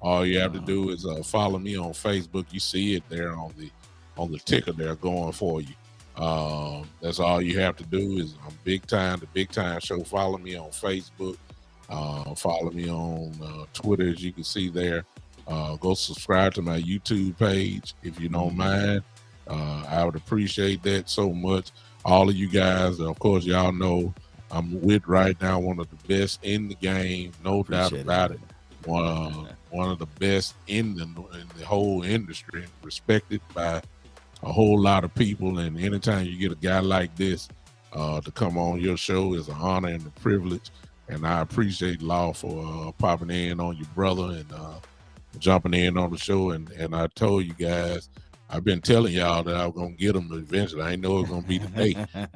Speaker 1: All you have to do is follow me on Facebook. You see it there on the ticker there going for you. That's all you have to do is Big Time, the Big Time Show. Follow me on Facebook. Follow me on Twitter, as you can see there. Go subscribe to my YouTube page if you don't mind. I would appreciate that so much. All of you guys, of course, y'all know I'm with right now one of the best in the game, no doubt about it. One of the best in the whole industry, respected by a whole lot of people. And anytime you get a guy like this to come on your show is an honor and a privilege. And I appreciate Law for popping in on your brother and jumping in on the show. And I told you guys, I've been telling y'all that I was going to get him eventually. I didn't know it was going to be today,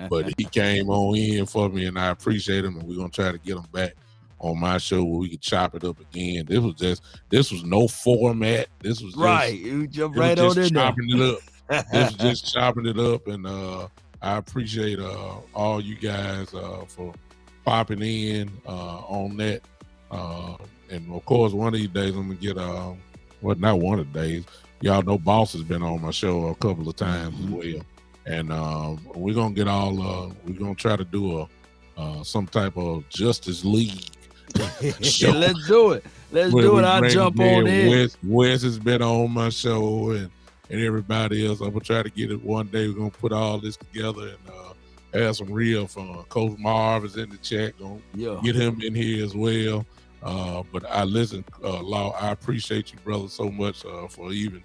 Speaker 1: but he came on in for me, and I appreciate him, and we're going to try to get him back on my show where we could chop it up again. This was no format. This was
Speaker 2: right. You jump right on in
Speaker 1: chopping it up. This was just chopping it up, and I appreciate all you guys for popping in on that. And of course, one of these days I'm gonna get not one of the days. Y'all know Boss has been on my show a couple of times as well, and we're gonna get we're gonna try to do some type of Justice League show.
Speaker 2: Let's do it. I'll jump on in.
Speaker 1: Wes has been on my show and everybody else. I'm gonna try to get it one day. We're gonna put all this together and have some real fun. Coach Marv is in the chat. Gonna get him in here as well. But I listen, Law, I appreciate you, brother, so much for even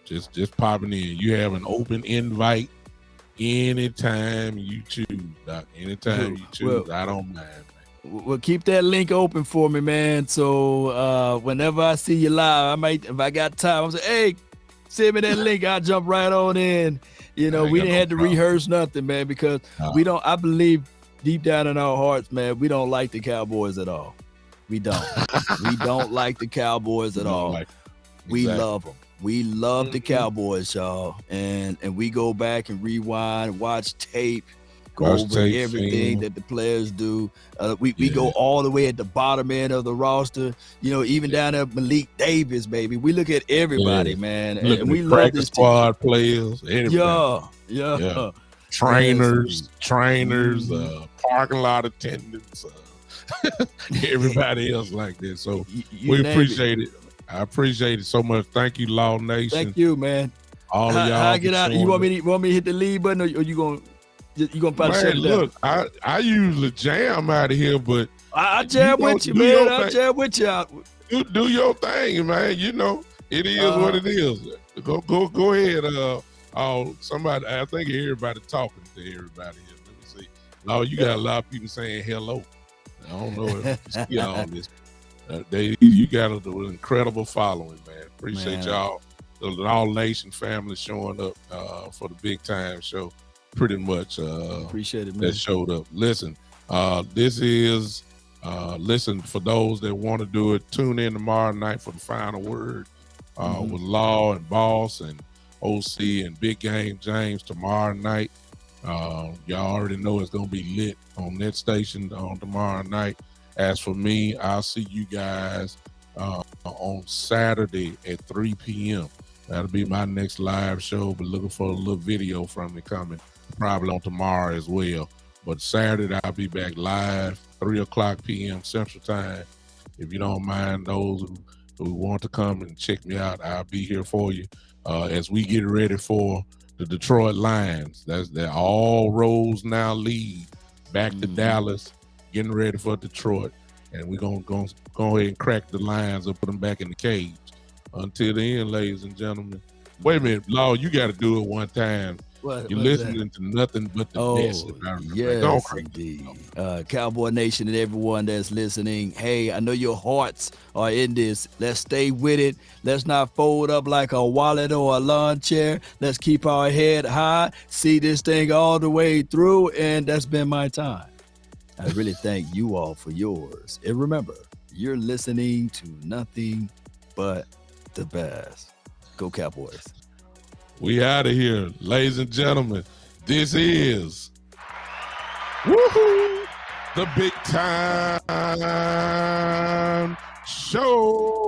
Speaker 1: just popping in. You have an open invite anytime you choose, Doc. Anytime you choose, I don't mind, man.
Speaker 2: Well, keep that link open for me, man. So whenever I see you live, I might, if I got time, I'm saying, hey, send me that link. I'll jump right on in. We didn't have to rehearse nothing, man, because we don't. I believe deep down in our hearts, man, we don't like the Cowboys at all. We don't. We don't like the Cowboys at all. We love them. We love the Cowboys, y'all. And we go back and rewind, watch tape, go over everything that the players do. We go all the way at the bottom end of the roster. Even down at Malik Davis, baby. We look at everybody, man. And we love this
Speaker 1: squad players. Everybody.
Speaker 2: Yeah.
Speaker 1: Trainers, parking lot attendants, everybody else like this. So we appreciate it. I appreciate it so much. Thank you, Law Nation.
Speaker 2: Thank you, man.
Speaker 1: All of y'all.
Speaker 2: How I get out? You want me to hit the lead button, or you gonna probably shut it down?
Speaker 1: Look, I usually jam out of here, but
Speaker 2: I jam with you, man. I jam with you.
Speaker 1: You do your thing, man. It is what it is. Go ahead. Somebody, I think everybody talking to everybody here. Let me see. Law, you got a lot of people saying hello. I don't know if you see all this. You got an incredible following, man. Appreciate y'all, the All Nation family showing up for the Big Time Show. Pretty much
Speaker 2: appreciate it, man.
Speaker 1: That showed up. Listen, this is listen, for those that want to do it, tune in tomorrow night for the final word with Law and Boss and OC and Big Game James tomorrow night. Y'all already know it's gonna be lit on that station on tomorrow night. As for me, I'll see you guys on Saturday at 3 p.m. That'll be my next live show, but looking for a little video from me coming probably on tomorrow as well. But Saturday, I'll be back live, 3 o'clock p.m. Central Time. If you don't mind, those who want to come and check me out, I'll be here for you as we get ready for the Detroit Lions. That all roads now lead back to Dallas, getting ready for Detroit. And we're going to go ahead and crack the Lions and put them back in the cage. Until then, ladies and gentlemen. Wait a minute, Law, you got to do it one time. You're listening to nothing but the best.
Speaker 2: Yes, indeed. Cowboy Nation and everyone that's listening, hey, I know your hearts are in this. Let's stay with it. Let's not fold up like a wallet or a lawn chair. Let's keep our head high, see this thing all the way through, and that's been my time. I really thank you all for yours. And remember, you're listening to nothing but the best. Go Cowboys.
Speaker 1: We out of here, ladies and gentlemen. This is the Big Time Show.